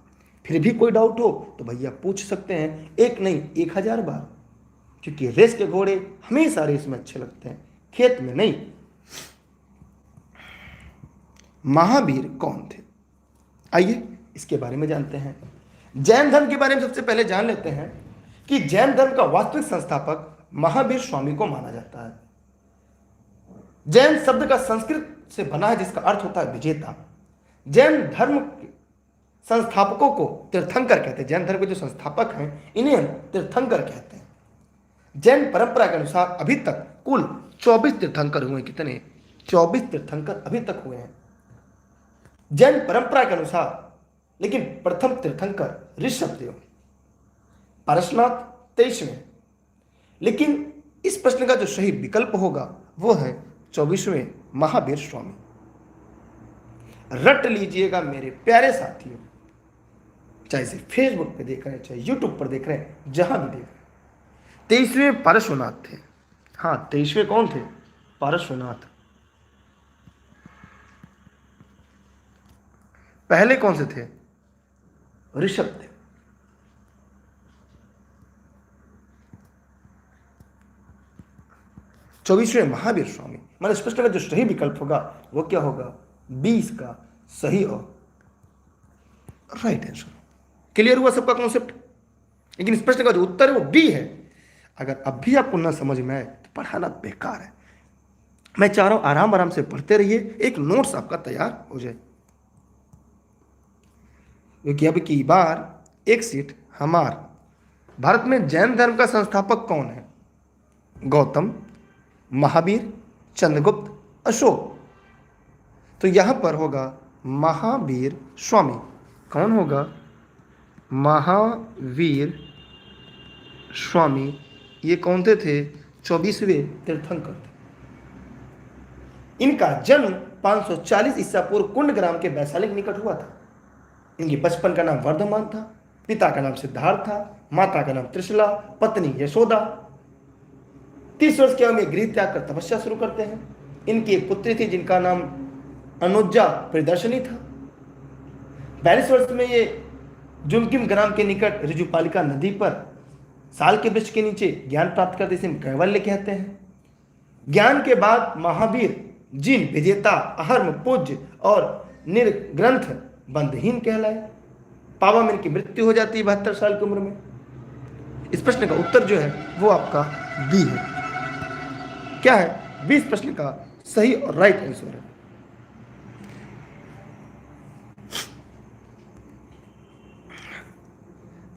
फिर भी कोई डाउट हो तो भैया पूछ सकते हैं, एक नहीं 1000 बार, क्योंकि रेस के घोड़े हमेशा रेस में अच्छे लगते हैं, खेत में नहीं। महावीर कौन थे? आइए इसके बारे में जानते हैं। जैन धर्म के बारे में सबसे पहले जान लेते हैं कि जैन धर्म का वास्तविक संस्थापक महावीर स्वामी को माना जाता है। जैन शब्द का संस्कृत से बना है जिसका अर्थ होता है विजेता। जैन धर्म के संस्थापकों को तीर्थंकर कहते हैं। जैन धर्म के जो संस्थापक हैं इन्हें हम तीर्थंकर कहते हैं। जैन परंपरा के अनुसार अभी तक कुल 24 तीर्थंकर हुए। कितने? 24 तीर्थंकर अभी तक हुए हैं जैन परंपरा के अनुसार। लेकिन प्रथम तीर्थंकर ऋषभदेव, पारसनाथ 23वें। लेकिन इस प्रश्न का जो सही विकल्प होगा वो है 24वें महावीर स्वामी। रट लीजिएगा मेरे प्यारे साथियों, चाहे इसे फेसबुक पे देख रहे हैं, चाहे यूट्यूब पर देख रहे हैं, जहां भी देख रहे हैं। 23वें पार्श्वनाथ थे। हाँ, 23वें कौन थे? पार्श्वनाथ। पहले कौन से थे? ऋषभ थे। 24वें महावीर स्वामी। मतलब स्पष्ट है, जो सही विकल्प होगा वो क्या होगा? 20 का सही और राइट आंसर। क्लियर हुआ सबका कॉन्सेप्ट? लेकिन स्पष्ट का जो उत्तर है वो बी है। अगर अब भी आपको ना समझ में आए तो पढ़ाना बेकार है। मैं चाह रहा हूं आराम आराम से पढ़ते रहिए, एक नोट्स आपका तैयार हो जाए, क्योंकि अब की बार एक सीट हमार। भारत में जैन धर्म का संस्थापक कौन है? गौतम, महावीर, चंद्रगुप्त, अशोक। तो यहां पर होगा महावीर स्वामी। कौन होगा? महावीर स्वामी। ये कौन थे? 24वें तीर्थंकर थे। इनका जन्म 540 ईसा पूर्व कुंडग्राम के वैशाली के निकट हुआ था। इनके बचपन का नाम वर्धमान था, पिता का नाम सिद्धार्थ था, माता का नाम त्रिशला, पत्नी यशोदा। 30 वर्ष की उम्र में गृह त्याग कर तपस्या शुरू करते हैं। इनकी एक पुत्री थी जिनका नाम अनुजा प्रियदर्शनी था। 42 वर्ष में ये जुमकिम ग्राम के निकट ऋजुपालिका नदी पर साल के वृक्ष के नीचे ज्ञान प्राप्त करते, इसे कैवल्य कहते हैं। ज्ञान के बाद महावीर जिन विजेता, अहर्म, पूज्य और निर्ग्रंथ बंधहीन कहलाए। पावा में इनकी मृत्यु हो जाती है 72 साल की उम्र में। इस प्रश्न का उत्तर जो है वो आपका बी है। क्या है? 20 प्रश्न का सही और राइट आंसर है।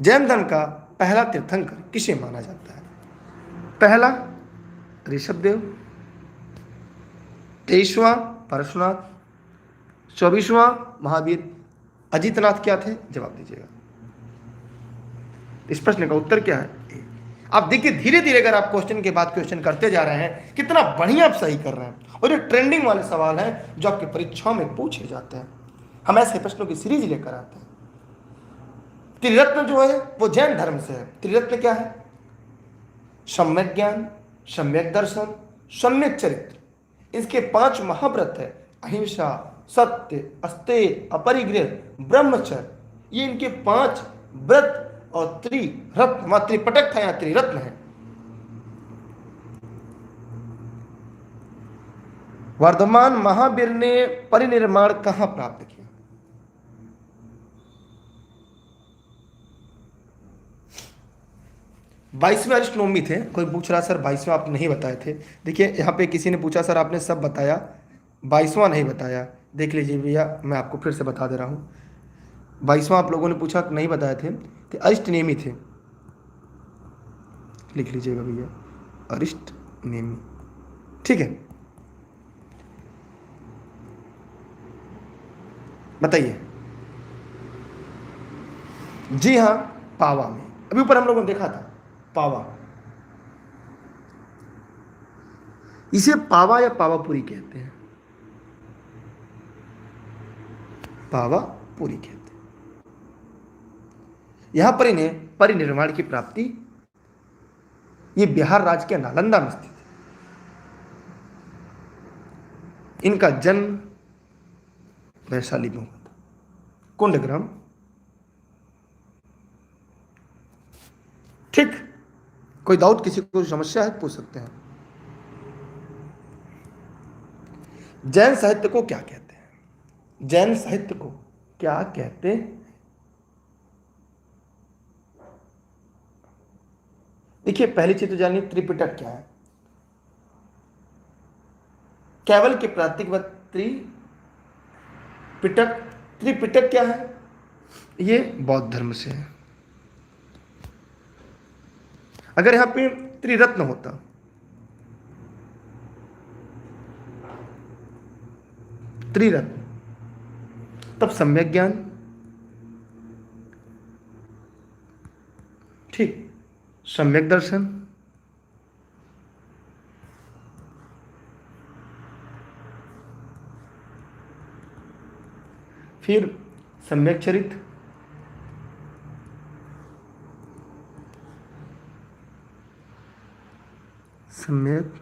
जैन धर्म का पहला तीर्थंकर किसे माना जाता है? पहला ऋषभदेव, 23वां पार्श्वनाथ, 24वां महावीर, अजितनाथ क्या थे? जवाब दीजिएगा। इस प्रश्न का उत्तर क्या है? आप देखिए, धीरे धीरे अगर आप क्वेश्चन के बाद क्वेश्चन करते जा रहे हैं, कितना बढ़िया आप सही कर रहे हैं। और ये ट्रेंडिंग वाले सवाल हैं जो आपकी परीक्षाओं में पूछे जाते हैं। हम ऐसे प्रश्नों की सीरीज लेकर आते हैं। त्रिरत्न जो है वो जैन धर्म से है। त्रिरत्न क्या है? सम्यक ज्ञान, सम्यक दर्शन, सम्यक चरित्र। इसके 5 महाव्रत है: अहिंसा, सत्य, अस्तेय, अपरिग्रह, ब्रह्मचर्य। ये इनके 5 व्रत और त्रिरत्न, वहां त्रिपटक था, यहां त्रिरत्न है। वर्धमान महावीर ने परिनिर्माण कहां प्राप्त किया? बाईसवें अरिष्ट नवमी थे। कोई पूछ रहा सर 22वां आप नहीं बताए थे। देखिए यहाँ पे किसी ने पूछा सर आपने सब बताया, 22वां नहीं बताया। देख लीजिए भैया, मैं आपको फिर से बता दे रहा हूँ। 22वां आप लोगों ने पूछा नहीं बताए थे, तो अरिष्ट नेमी थे। लिख लीजिएगा भैया, अरिष्ट नेमी। ठीक है, बताइए। जी हाँ, पावा में। अभी ऊपर हम लोगों ने देखा था पावा। इसे पावा या पावापुरी कहते हैं। पावापुरी कहते हैं। यहां पर इन्हें परिनिर्वाण की प्राप्ति, ये बिहार राज्य के नालंदा में स्थित है। इनका जन्म वैशाली में हुआ था, कुंडग्राम। ठीक, कोई डाउट, किसी को समस्या है पूछ सकते हैं। जैन साहित्य को क्या कहते हैं? जैन साहित्य को क्या कहते हैं? देखिए, पहली चीज तो जानिए त्रिपिटक क्या है। केवल के प्रातिक व त्रिपिटक। त्रिपिटक क्या है? ये बौद्ध धर्म से है। अगर यहां पे त्रिरत्न होता, त्रिरत्न, तब सम्यक ज्ञान, ठीक, सम्यक दर्शन, फिर सम्यक चरित्र, सम्यक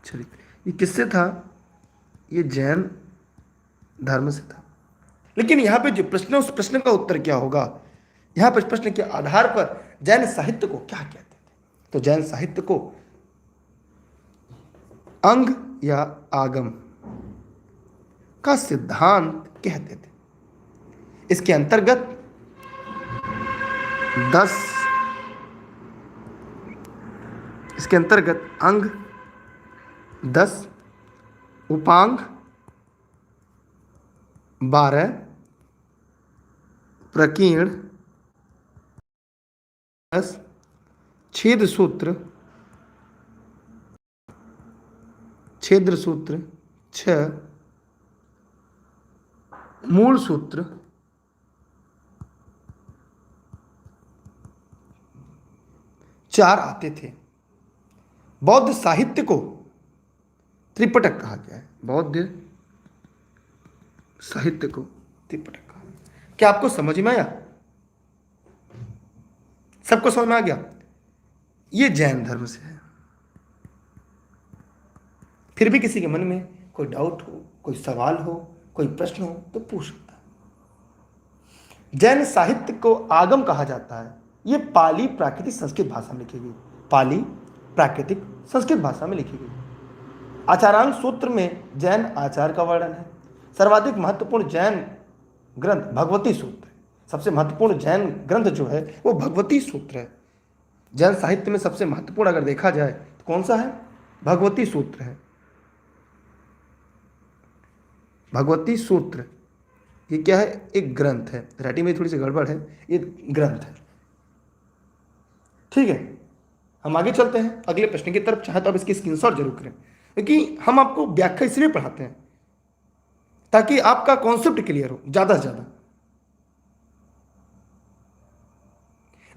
चरित्र, ये किससे था? ये जैन धर्म से था। लेकिन यहां पे जो प्रश्न है, उस प्रश्न का उत्तर क्या होगा? यहां पर प्रश्न के आधार पर जैन साहित्य को क्या कहते थे? तो जैन साहित्य को अंग या आगम का सिद्धांत कहते थे। इसके अंतर्गत 10 इसके अंतर्गत अंग, 10 उपांग, 12 प्रकीर्ण, 10 छेद सूत्र, छेद्र सूत्र, 6 मूल सूत्र, 4 आते थे। बौद्ध साहित्य को त्रिपिटक कहा गया है। बौद्ध साहित्य को त्रिपिटक कहा। क्या आपको समझ में आया? सबको समझ में आ गया? ये जैन धर्म से है। फिर भी किसी के मन में कोई डाउट हो, कोई सवाल हो, कोई प्रश्न हो तो पूछ सकता है। जैन साहित्य को आगम कहा जाता है। यह पाली प्राकृतिक संस्कृत भाषा में लिखी गई। पाली प्राकृतिक संस्कृत भाषा में लिखी गई। आचारांग सूत्र में जैन आचार का वर्णन है। सर्वाधिक महत्वपूर्ण जैन ग्रंथ भगवती सूत्र है। सबसे महत्वपूर्ण जैन ग्रंथ जो है वो भगवती सूत्र है। जैन साहित्य में सबसे महत्वपूर्ण अगर देखा जाए तो कौन सा है? भगवती सूत्र है। भगवती सूत्र ये क्या है? एक ग्रंथ है। राइटिंग में थोड़ी सी गड़बड़ है, ये ग्रंथ है। ठीक है, हम आगे चलते हैं अगले प्रश्न की तरफ। चाहे तो आप इसकी स्क्रीनशॉट जरूर करें, क्योंकि हम आपको व्याख्या इसलिए पढ़ाते हैं ताकि आपका कॉन्सेप्ट क्लियर हो ज्यादा से ज्यादा।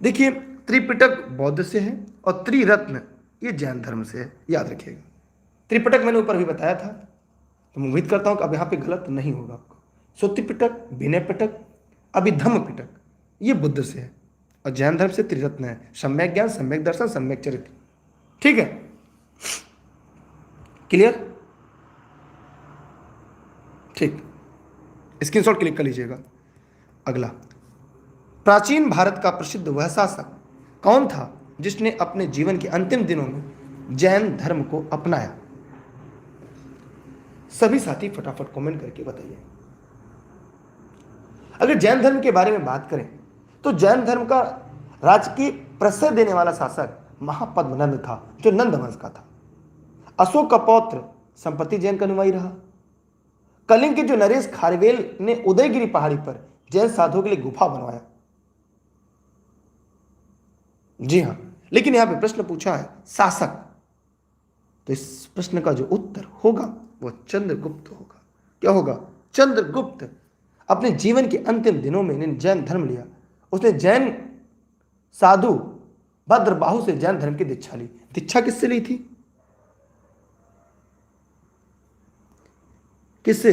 देखिए, त्रिपिटक बौद्ध से है और त्रिरत्न ये जैन धर्म से है, याद रखिएगा। त्रिपिटक मैंने ऊपर भी बताया था, तो मैं उम्मीद करता हूं कि अब यहां पे गलत नहीं होगा आपको। सूत्र पिटक, विनय पिटक, अभिधम्म पिटक ये बुद्ध से है और जैन धर्म से त्रिरत्न है। सम्यक ज्ञान, सम्यक दर्शन, सम्यक चरित्र। ठीक है, क्लियर? ठीक, स्क्रीनशॉट क्लिक कर लीजिएगा। अगला, प्राचीन भारत का प्रसिद्ध वह शासक कौन था जिसने अपने जीवन के अंतिम दिनों में जैन धर्म को अपनाया? सभी साथी फटाफट कमेंट करके बताइए। अगर जैन धर्म के बारे में बात करें तो जैन धर्म का राजकीय प्रश्रय देने वाला शासक महापद्मनंद था, जो नंद वंश का था। अशोक का पौत्र संपत्ति जैन का अनुयायी रहा। कलिंग के जो नरेश खारवेल ने उदयगिरी पहाड़ी पर जैन साधुओं के लिए गुफा बनवाया। जी हां, लेकिन यहां पे प्रश्न पूछा है शासक, तो इस प्रश्न का जो उत्तर होगा वो चंद्रगुप्त होगा। क्या होगा? चंद्रगुप्त अपने जीवन के अंतिम दिनों में जैन धर्म लिया। उसने जैन साधु भद्रबाहु से जैन धर्म की दीक्षा ली। दीक्षा किससे ली थी? किससे?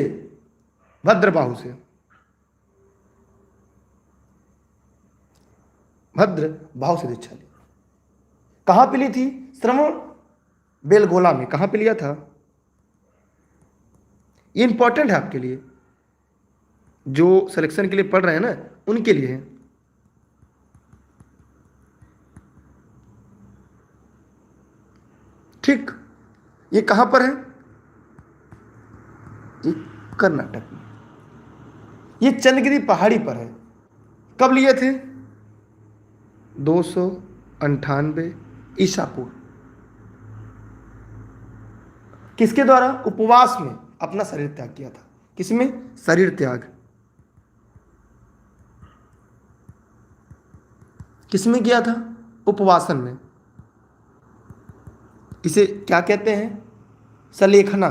भद्रबाहु से। भद्रबाहु से दीक्षा ली। कहां पे ली थी? श्रवण बेलगोला में। कहां पे लिया था? ये इंपॉर्टेंट है आपके लिए, जो सिलेक्शन के लिए पढ़ रहे हैं ना, उनके लिए है। ठीक, ये कहां पर है? ये कर्नाटक में। ये चंद्रगिरी पहाड़ी पर है। कब लिए थे? 298 ईसा पूर्व। किसके द्वारा? उपवास में अपना शरीर त्याग किया था। किसमें? शरीर त्याग। किसमें किया था? उपवासन में। इसे क्या कहते हैं? सलेखना।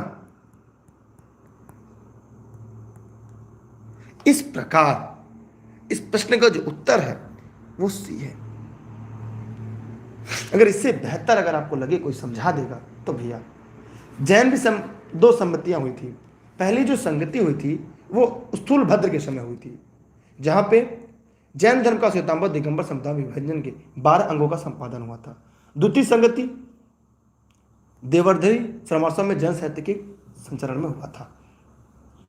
इस प्रकार इस प्रश्न का जो उत्तर है वो सी है। अगर इससे बेहतर अगर आपको लगे कोई समझा देगा तो भैया, जैन भी दो संगतियां हुई थी। पहली जो संगति हुई थी वो स्थूल भद्र के समय हुई थी, जहां पे जैन धर्म का श्वेतांबर दिगंबर संप्रदाय विभाजन के 12 अंगों का संपादन हुआ था। द्वितीय संगति देवर्धरी श्रमोत्सव में जैन साहित्य के संचरण में हुआ था।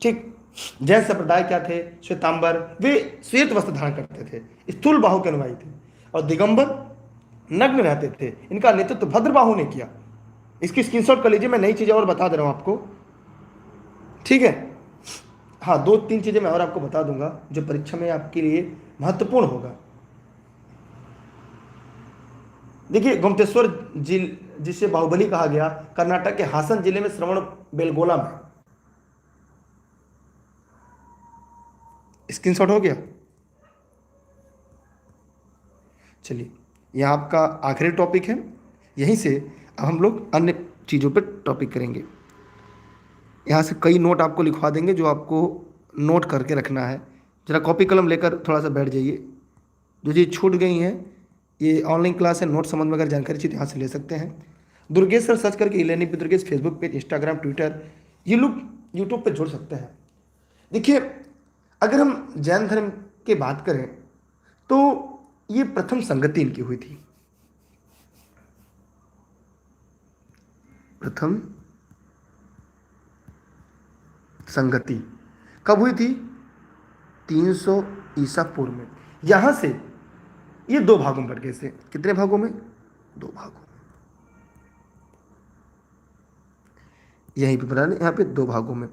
ठीक, जैन संप्रदाय क्या थे? श्वेतांबर, वे श्वेत वस्त्र धारण करते थे, स्थूल बाहु के अनुयायी थे और दिगंबर नग्न रहते थे। इनका नेतृत्व भद्रबाहु ने किया। इसकी स्क्रीनशॉट कर लीजिए, मैं नई चीजें और बता दे रहा हूं आपको, ठीक है। हाँ, 2-3 चीजें मैं और आपको बता दूंगा जो परीक्षा में आपके लिए महत्वपूर्ण होगा। देखिए, गोमतेश्वर जिसे बाहुबली कहा गया, कर्नाटक के हासन जिले में श्रवण बेलगोला में। स्क्रीनशॉट हो गया? चलिए, यह आपका आखिरी टॉपिक है। यहीं से अब हम लोग अन्य चीज़ों पर टॉपिक करेंगे। यहाँ से कई नोट आपको लिखवा देंगे जो आपको नोट करके रखना है। जरा कॉपी कलम लेकर थोड़ा सा बैठ जाइए। जो चीज़ छूट गई हैं, ये ऑनलाइन क्लास है, नोट संबंध में अगर जानकारी चाहिए तो यहाँ से ले सकते हैं। दुर्गेश सर सर्च करके e learning with Durgesh Facebook page, Instagram, Twitter, ये लोग यूट्यूब पे जुड़ सकते हैं। देखिए, अगर हम जैन धर्म की बात करें तो ये प्रथम संगति इनकी हुई थी। प्रथम संगति कब हुई थी? 300 ईसा पूर्व में। यहां से ये 2 भागों में बट गए थे। कितने भागों में? 2 भागों में। यहीं पे बना, यहां पे 2 भागों में।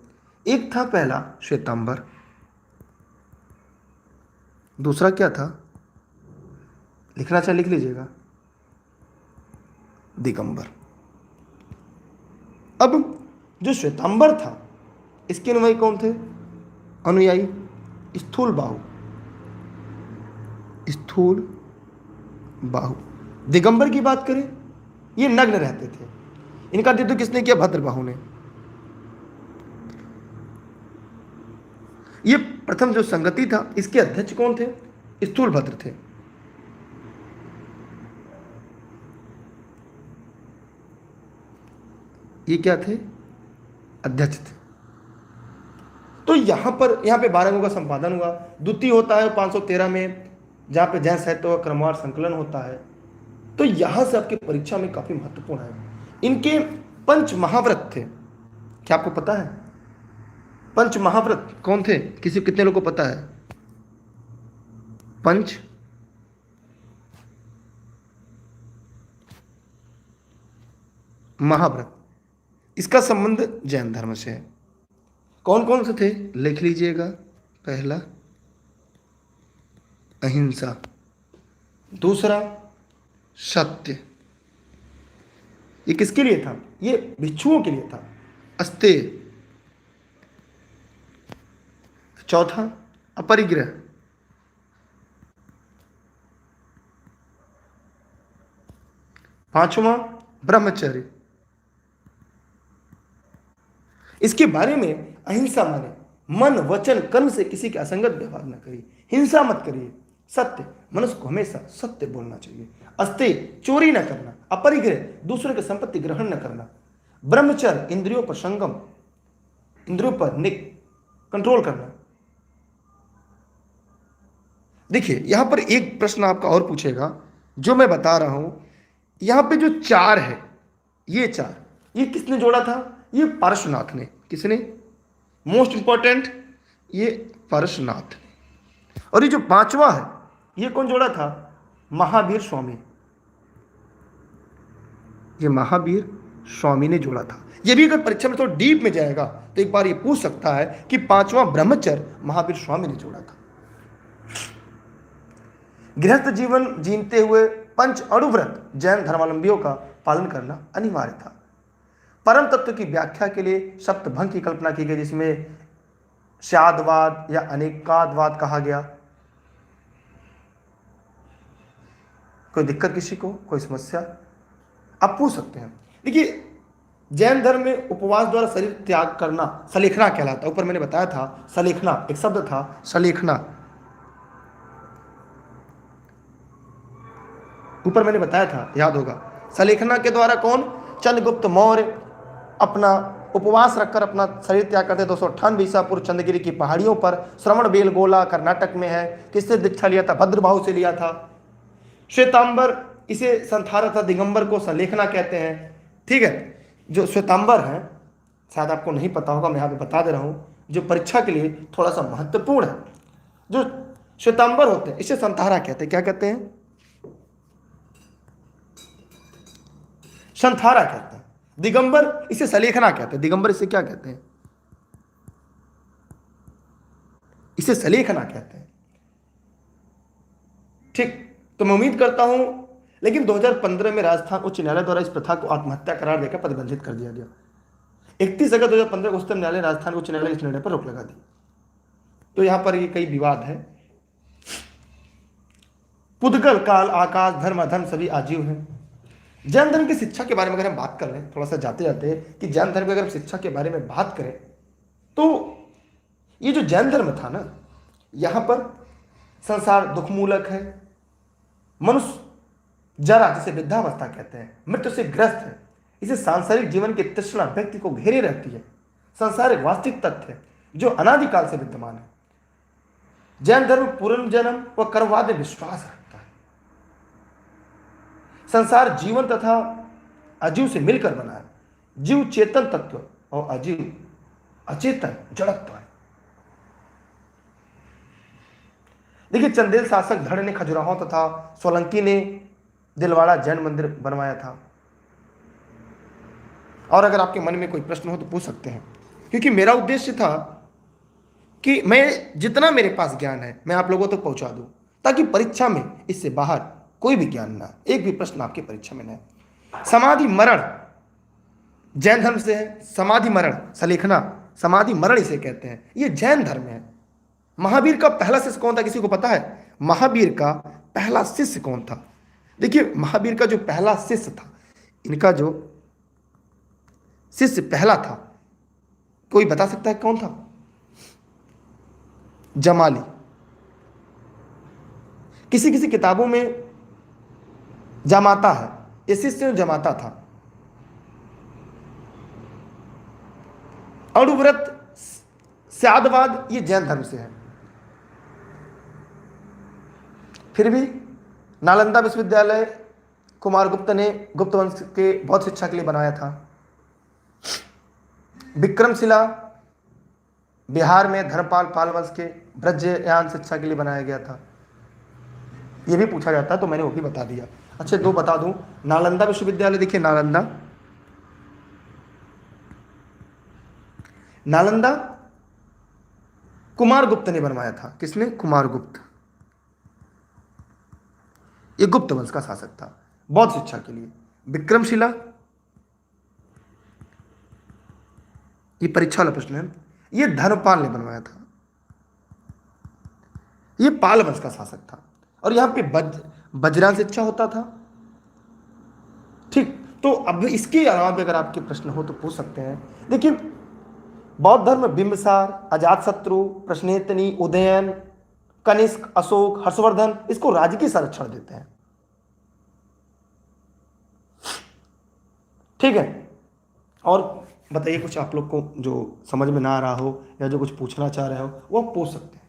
एक था पहला श्वेतांबर, दूसरा क्या था? लिखना चाहे लिख लीजिएगा, दिगंबर। अब जो श्वेतांबर था, इसके अनुयायी कौन थे? अनुयायी स्थूल बाहु, स्थूल बाहु। दिगंबर की बात करें, ये नग्न रहते थे। इनका नेतृत्व किसने किया? भद्रबाहु ने। ये प्रथम जो संगति था, इसके अध्यक्ष कौन थे? स्थूल भद्र थे। ये क्या थे? अध्यक्ष थे। तो यहां पे 12 अंगों का संपादन हुआ। द्वितीय होता है 513 में, जहां पे जैन साहित्य का क्रमवार संकलन होता है। तो यहां से आपकी परीक्षा में काफी महत्वपूर्ण है। इनके पंच महाव्रत थे। क्या आपको पता है पंच महाव्रत कौन थे? कितने लोगों को पता है? पंच महाव्रत, इसका संबंध जैन धर्म से है। कौन कौन से थे? लिख लीजिएगा। पहला अहिंसा, दूसरा सत्य। ये किसके लिए था? ये भिक्षुओं के लिए था। अस्तेय। चौथा अपरिग्रह। पांचवा ब्रह्मचर्य। इसके बारे में अहिंसा माने मन वचन कर्म से किसी के असंगत व्यवहार न करिए, हिंसा मत करिए। सत्य, मनुष्य को हमेशा सत्य बोलना चाहिए। अस्तेय, चोरी न करना। अपरिग्रह, दूसरे की संपत्ति ग्रहण न करना। ब्रह्मचर्य, इंद्रियों पर संगम, इंद्रियों पर कंट्रोल करना। देखिए, यहां पर एक प्रश्न आपका और पूछेगा जो मैं बता रहा हूं। यहां पे जो 4 है, ये 4, ये किसने जोड़ा था? ये पार्श्वनाथ ने। किसने? मोस्ट इंपॉर्टेंट, ये पार्श्वनाथ ने। और ये जो 5वां है, ये कौन जोड़ा था? महावीर स्वामी। ये महावीर स्वामी ने जोड़ा था। ये भी अगर परीक्षा में थोड़ा डीप में जाएगा तो एक बार ये पूछ सकता है कि 5वां ब्रह्मचर्य महावीर स्वामी ने जोड़ा था। गृहस्थ जीवन जीते हुए पंच अणुव्रत जैन धर्मावलंबियों का पालन करना अनिवार्य था। परम तत्व की व्याख्या के लिए सप्तभंग की कल्पना की गई, जिसमें स्यादवाद या अनेकादवाद कहा गया। कोई दिक्कत किसी को? कोई समस्या? आप पूछ सकते हैं। देखिए, जैन धर्म में उपवास द्वारा शरीर त्याग करना सलेखना कहलाता है। ऊपर मैंने बताया था सलेखना, एक शब्द था सलेखना। ऊपर मैंने बताया था, याद होगा। सलेखना के द्वारा कौन? चंद्रगुप्त मौर्य अपना उपवास रखकर अपना शरीर त्याग करते। 298 ईसा पूर्व चंद्रगिरी की पहाड़ियों पर, श्रवण बेलगोला कर्नाटक में है। किससे दीक्षा लिया था? भद्रबाहु से लिया था। श्वेतांबर इसे संथारा था, दिगंबर को सलेखना कहते हैं। ठीक है, जो श्वेतांबर है, शायद आपको नहीं पता होगा, मैं यहाँ पे बता दे रहा हूँ, जो परीक्षा के लिए थोड़ा सा महत्वपूर्ण है। जो श्वेतांबर होते हैं इसे संतहारा कहते हैं। क्या कहते हैं? संतहारा कहते हैं। दिगंबर इसे सलेखना कहते हैं। दिगंबर इसे क्या कहते हैं? इसे सलेखना कहते हैं। ठीक, तो मैं उम्मीद करता हूं, लेकिन 2015 में राजस्थान उच्च न्यायालय द्वारा इस प्रथा को आत्महत्या करार देकर प्रतिबंधित कर दिया गया। 31 अगस्त 2015 को उच्चतम न्यायालय राजस्थान उच्च न्यायालय इस निर्णय पर रोक लगा दी। तो यहां पर ये कई विवाद है। पुद्गल, काल, आकाश, धर्म, अधर्म सभी आजीव हैं। जैन धर्म की शिक्षा के बारे में अगर हम बात कर लें, थोड़ा सा जाते जाते, कि जैन धर्म की अगर हम शिक्षा के बारे में बात करें, तो ये जो जैन धर्म था ना, यहां पर संसार दुखमूलक है, मनुष्य जरा, जिसे वृद्धावस्था कहते हैं, मृत्यु से ग्रस्त है, इसे सांसारिक जीवन की तृष्णा व्यक्ति को घेरे रहती है। संसार एक वास्तविक तथ्य है जो अनादिकाल से विद्यमान है। जैन धर्म पुनर्जन्म व कर्मवाद में विश्वास रखता है। संसार जीवन तथा अजीव से मिलकर बना है। जीव चेतन तत्व और अजीव अचेतन जड़त्व है। देखिए, चंदेल शासक धड़ ने खजुराहो तथा सोलंकी ने दिलवाड़ा जैन मंदिर बनवाया था। और अगर आपके मन में कोई प्रश्न हो तो पूछ सकते हैं, क्योंकि मेरा उद्देश्य था कि मैं जितना मेरे पास ज्ञान है मैं आप लोगों तक पहुंचा दूं, ताकि परीक्षा में इससे बाहर कोई भी ज्ञान ना, एक भी प्रश्न आपकी परीक्षा में ना। समाधि मरण जैन धर्म से है। समाधि मरण, सलेखना, समाधि मरण इसे कहते हैं। ये जैन धर्म है। महावीर का पहला शिष्य कौन था, किसी को पता है? महावीर का पहला शिष्य कौन था? देखिए, महावीर का जो पहला शिष्य था, इनका जो शिष्य पहला था, कोई बता सकता है कौन था? जमाली। किसी किसी किताबों में जमाता है, ये शिष्य जमाता था। अणुव्रत, स्यादवाद, ये जैन धर्म से है। फिर भी नालंदा विश्वविद्यालय कुमारगुप्त ने गुप्त वंश के बौद्ध शिक्षा के लिए बनाया था। विक्रमशिला बिहार में धर्मपाल पाल वंश के ब्रजयान शिक्षा के लिए बनाया गया था। यह भी पूछा जाता है तो मैंने वो भी बता दिया। अच्छा, दो बता दूं। नालंदा विश्वविद्यालय, देखिए नालंदा कुमारगुप्त ने बनवाया था। किसने? कुमारगुप्त। ये गुप्त वंश का शासक था बौद्ध शिक्षा के लिए। विक्रमशिला, ये परीक्षा वाला प्रश्न है, ये धर्मपाल ने बनवाया था। ये पाल वंश का शासक था। और यहां पे वज्रांश शिक्षा होता था। ठीक, तो अब इसके अलावा भी अगर आपके प्रश्न हो तो पूछ सकते हैं। देखिए, बौद्ध धर्म बिंबिसार, अजातशत्रु, प्रश्नेतनी, उदयन, कनिष्क, अशोक, हर्षवर्धन, इसको राजकीय संरक्षण देते हैं। ठीक है, और बताइए कुछ आप लोग को जो समझ में ना आ रहा हो या जो कुछ पूछना चाह रहे हो वो आप पूछ सकते हैं।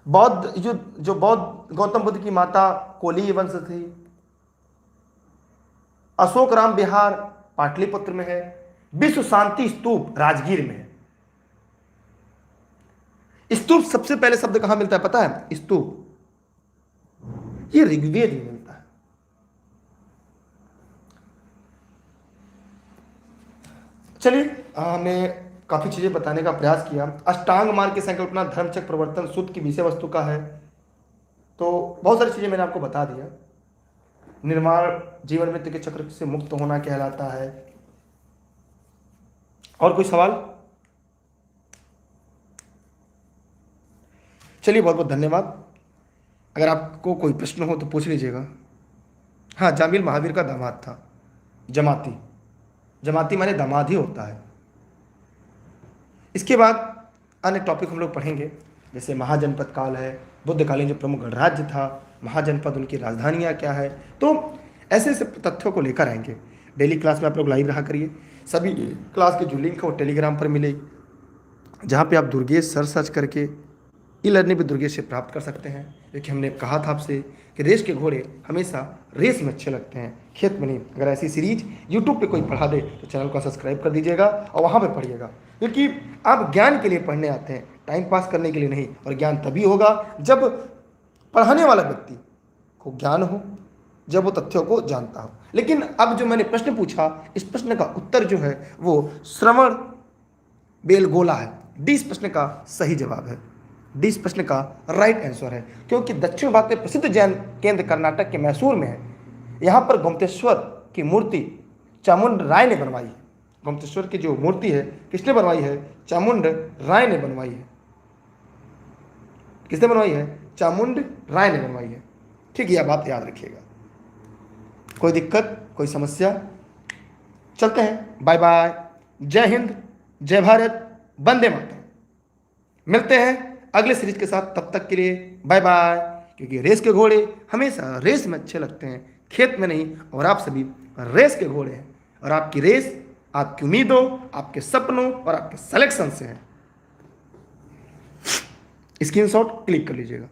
बौद्ध जो बौद्ध गौतम बुद्ध की माता कोली वंश थी। अशोक राम विहार पाटलिपुत्र में है। विश्व शांति स्तूप राजगीर में है। स्तूप सबसे पहले शब्द कहां मिलता है पता है? स्तूप, ये ऋग्वेद में मिलता है। चलिए, हमने काफी चीजें बताने का प्रयास किया। अष्टांग मार्ग की संकल्पना धर्मचक्र प्रवर्तन सूत्र की विषय वस्तु का है। तो बहुत सारी चीजें मैंने आपको बता दिया। निर्माण जीवन मृत्यु के चक्र से मुक्त होना कहलाता है। और कोई सवाल? चलिए, बहुत बहुत धन्यवाद। अगर आपको कोई प्रश्न हो तो पूछ लीजिएगा। हाँ, जामिल महावीर का दामाद था। जमाती, जमाती माने दामाद ही होता है। इसके बाद अन्य टॉपिक हम लोग पढ़ेंगे, जैसे महाजनपद काल है, बुद्धकालीन जो प्रमुख गणराज्य था, महाजनपद, उनकी राजधानियाँ क्या है। तो ऐसे ऐसे तथ्यों को लेकर आएंगे। डेली क्लास में आप लोग लाइव रहा करिए। सभी क्लास के जो लिंक है वो टेलीग्राम पर मिलेगी, जहाँ पे आप दुर्गेश सर सर्च करके ई लर्निंग भी दुर्गेश से प्राप्त कर सकते हैं, क्योंकि हमने कहा था आपसे कि रेस के घोड़े हमेशा रेस में अच्छे लगते हैं, खेत में नहीं। अगर ऐसी सीरीज यूट्यूब पे कोई पढ़ा दे तो चैनल को सब्सक्राइब कर दीजिएगा और वहाँ पे पढ़िएगा, क्योंकि आप ज्ञान के लिए पढ़ने आते हैं, टाइम पास करने के लिए नहीं। और ज्ञान तभी होगा जब पढ़ाने वाला व्यक्ति को ज्ञान हो, जब वो तथ्यों को जानता हो। लेकिन अब जो मैंने प्रश्न पूछा, इस प्रश्न का उत्तर जो है वो श्रवण बेलगोला है। डी इस प्रश्न का सही जवाब है, डी इस प्रश्न का राइट आंसर है, क्योंकि दक्षिण भारत में प्रसिद्ध जैन केंद्र कर्नाटक के मैसूर में है। यहाँ पर गोमतेश्वर की मूर्ति चामुंड राय ने बनवाई है। गोमतेश्वर की जो मूर्ति है किसने बनवाई है? चामुंड राय ने बनवाई है। किसने बनवाई है? चामुंड राय ने बनवाई है। ठीक है, यह बात याद रखिएगा। कोई दिक्कत, कोई समस्या? चलते हैं, बाय बाय, जय हिंद, जय भारत, वंदे मातरम। मिलते हैं अगले सीरीज के साथ, तब तक के लिए बाय बाय। क्योंकि रेस के घोड़े हमेशा रेस में अच्छे लगते हैं, खेत में नहीं। और आप सभी रेस के घोड़े हैं, और आपकी रेस आपकी उम्मीदों, आपके सपनों और आपके सिलेक्शन से है। स्क्रीनशॉट क्लिक कर लीजिएगा।